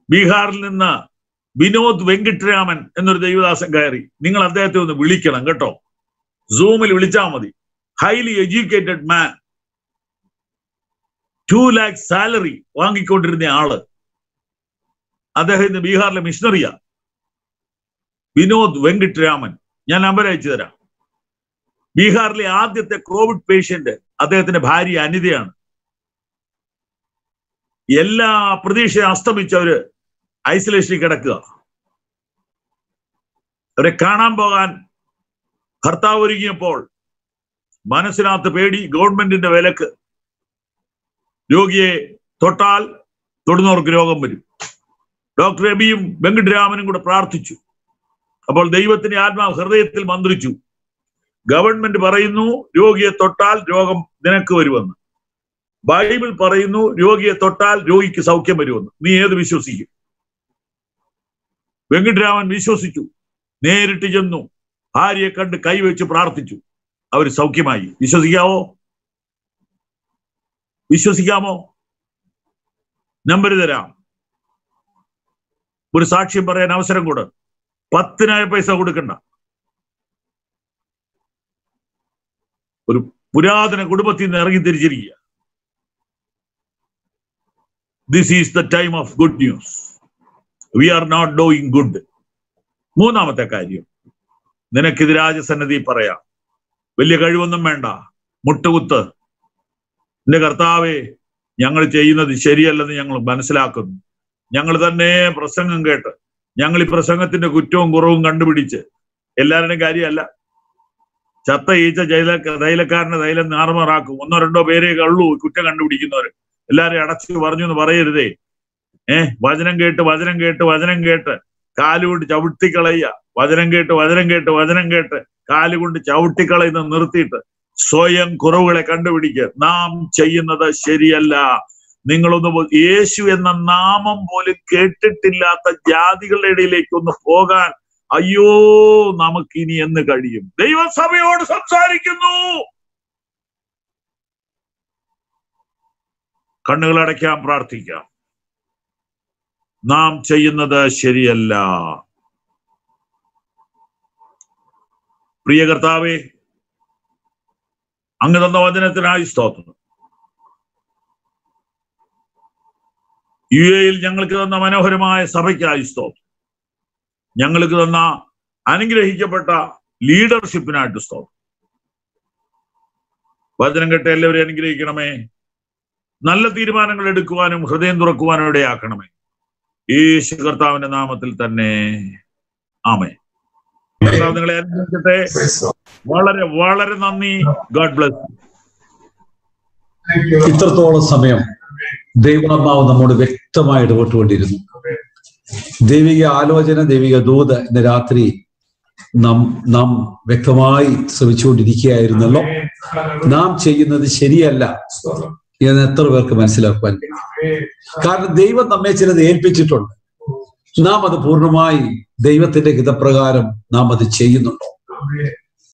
ബീഹാറിൽ നിന്ന് വിനോദ് വെങ്കിട്ടരാമൻ എന്നൊരു ദൈവദാസൻ കയറി. നിങ്ങൾ അദ്ദേഹത്തെ ഒന്ന് വിളിക്കണം കേട്ടോ, സൂമിൽ വിളിച്ചാൽ മതി. ഹൈലി എഡ്യൂക്കേറ്റഡ് മാൻ, 2 lakh സാലറി വാങ്ങിക്കൊണ്ടിരുന്ന ആള്. അദ്ദേഹം ഇന്ന് ബീഹാറിലെ മിഷണറിയാ, വിനോദ് വെങ്കിട്ടരാമൻ. ഞാൻ നമ്പർ അയച്ചു തരാം. ബീഹാറിലെ ആദ്യത്തെ കോവിഡ് പേഷ്യന്റ് അദ്ദേഹത്തിന്റെ ഭാര്യ അനിതയാണ്. എല്ലാ പ്രതീക്ഷയും അസ്തമിച്ചവര് ഐസൊലേഷനിൽ കിടക്കുക. അവരെ കാണാൻ പോകാൻ ഭർത്താവ് ഒരുങ്ങിയപ്പോൾ മനസ്സിനകത്ത് പേടി, ഗവൺമെന്റിന്റെ വിലക്ക്. രോഗിയെ തൊട്ടാൽ തൊടുന്നവർക്ക് രോഗം വരും. ഡോക്ടർ എബിയും വെങ്കിട്ടരാമനും കൂടെ പ്രാർത്ഥിച്ചു. അപ്പോൾ ദൈവത്തിന്റെ ആത്മാവ് ഹൃദയത്തിൽ മന്ത്രിച്ചു, ഗവൺമെന്റ് പറയുന്നു രോഗിയെ തൊട്ടാൽ രോഗം നിനക്ക് വരുമെന്ന്. ബൈബിൾ പറയുന്നു രോഗിയെ തൊട്ടാൽ രോഗിക്ക് സൗഖ്യം വരുമെന്ന്. നീ ഏത് വിശ്വസിക്കും? വെങ്കിട്ടരാമൻ വിശ്വസിച്ചു. നേരിട്ട് ചെന്നു, ഭാര്യയെ കണ്ട് കൈവച്ച് പ്രാർത്ഥിച്ചു. അവർ സൗഖ്യമായി. വിശ്വസിക്കാമോ? നമ്പർ തരാം. ഒരു സാക്ഷ്യം പറയാൻ അവസരം കൂടെ. 10 പൈസ കൊടുക്കണ്ട. ഒരു പുരാതന കുടുംബത്തിൽ നിന്ന് ഇറങ്ങി തിരിച്ചിരിക്കുക. This is the time of good news. We are not doing good. 3-ാമത്തെ കാര്യം, നിനക്കിത് രാജസന്നദ്ധി പറയാം. വലിയ കഴിവൊന്നും വേണ്ട. മുട്ടുകുത്ത്. എന്റെ കർത്താവേ, ഞങ്ങൾ ചെയ്യുന്നത് ശരിയല്ലെന്ന് ഞങ്ങൾ മനസ്സിലാക്കുന്നു. ഞങ്ങൾ തന്നെ പ്രസംഗം കേട്ട് ഞങ്ങൾ ഈ പ്രസംഗത്തിന്റെ കുറ്റവും കുറവും കണ്ടുപിടിച്ച്, എല്ലാവരുടെയും കാര്യമല്ല, ചത്ത ഈച്ച തൈലക്കാരന്റെ തൈലം നാർമറാക്കും. 1-2 പേരേ ഉള്ളൂ കുറ്റം കണ്ടുപിടിക്കുന്നവര്. എല്ലാവരെയും അടച്ചു പറഞ്ഞു എന്ന് പറയരുതേ. വചനം കേട്ട് കാലുകൊണ്ട് ചവിട്ടിക്കളയുക. വചനം കേട്ട് കാലുകൊണ്ട് ചവിട്ടിക്കളയുന്ന നിർത്തിയിട്ട് സ്വയം കുറവുകളെ കണ്ടുപിടിക്കുക. നാം ചെയ്യുന്നത് ശരിയല്ല. നിങ്ങളൊന്ന് യേശു എന്ന നാമം പോലും കേട്ടിട്ടില്ലാത്ത ജാതികളുടെ ഇടയിലേക്ക് ഒന്ന് പോകാൻ, അയ്യോ നമുക്കിനി എന്ന് കഴിയും? ദൈവസഭയോട് സംസാരിക്കുന്നു. കണ്ണുകളടയ്ക്കാം, പ്രാർത്ഥിക്കാം. നാം ചെയ്യുന്നത് ശരിയല്ല. പ്രിയ കർത്താവേ, അങ്ങ് തന്ന വചനത്തിനായി സ്തോത്രം. UAE ഞങ്ങൾക്ക് തന്ന മനോഹരമായ സഭയ്ക്കായി സ്തോത്രം. ഞങ്ങൾക്ക് തന്ന അനുഗ്രഹിക്കപ്പെട്ട ലീഡർഷിപ്പിനായിട്ട് സ്തോത്രം. വചനം കേട്ട എല്ലാവരെയും അനുഗ്രഹിക്കണമേ. നല്ല തീരുമാനങ്ങൾ എടുക്കുവാനും ഹൃദയം തുറക്കുവാനും ഇടയാക്കണമേ. യേശു കർത്താവിന്റെ നാമത്തിൽ തന്നെ ആമേൻ. കർത്താവ് നിങ്ങളെ അനുഗ്രഹിക്കട്ടെ. വളരെ വളരെ നന്ദി. God bless. ഇത്രത്തോളം സമയം ദൈവാത്മാവ് നമ്മോട് വ്യക്തമായി ഇടപെട്ടുകൊണ്ടിരുന്നു. ദൈവിക ആലോചന, ദൈവിക ദൂത് ഇന്ന് രാത്രി നാം വ്യക്തമായി ശ്രമിച്ചുകൊണ്ടിരിക്കുകയായിരുന്നല്ലോ. നാം ചെയ്യുന്നത് ശരിയല്ല എന്ന് എത്ര പേർക്ക് മനസ്സിലാക്കുവാൻ കഴിയും? കാരണം ദൈവം നമ്മെ ചിലത് ഏൽപ്പിച്ചിട്ടുണ്ട്. നാം അത് പൂർണ്ണമായി ദൈവത്തിന്റെ ഹിതപ്രകാരം നാം അത് ചെയ്യുന്നുണ്ടോ?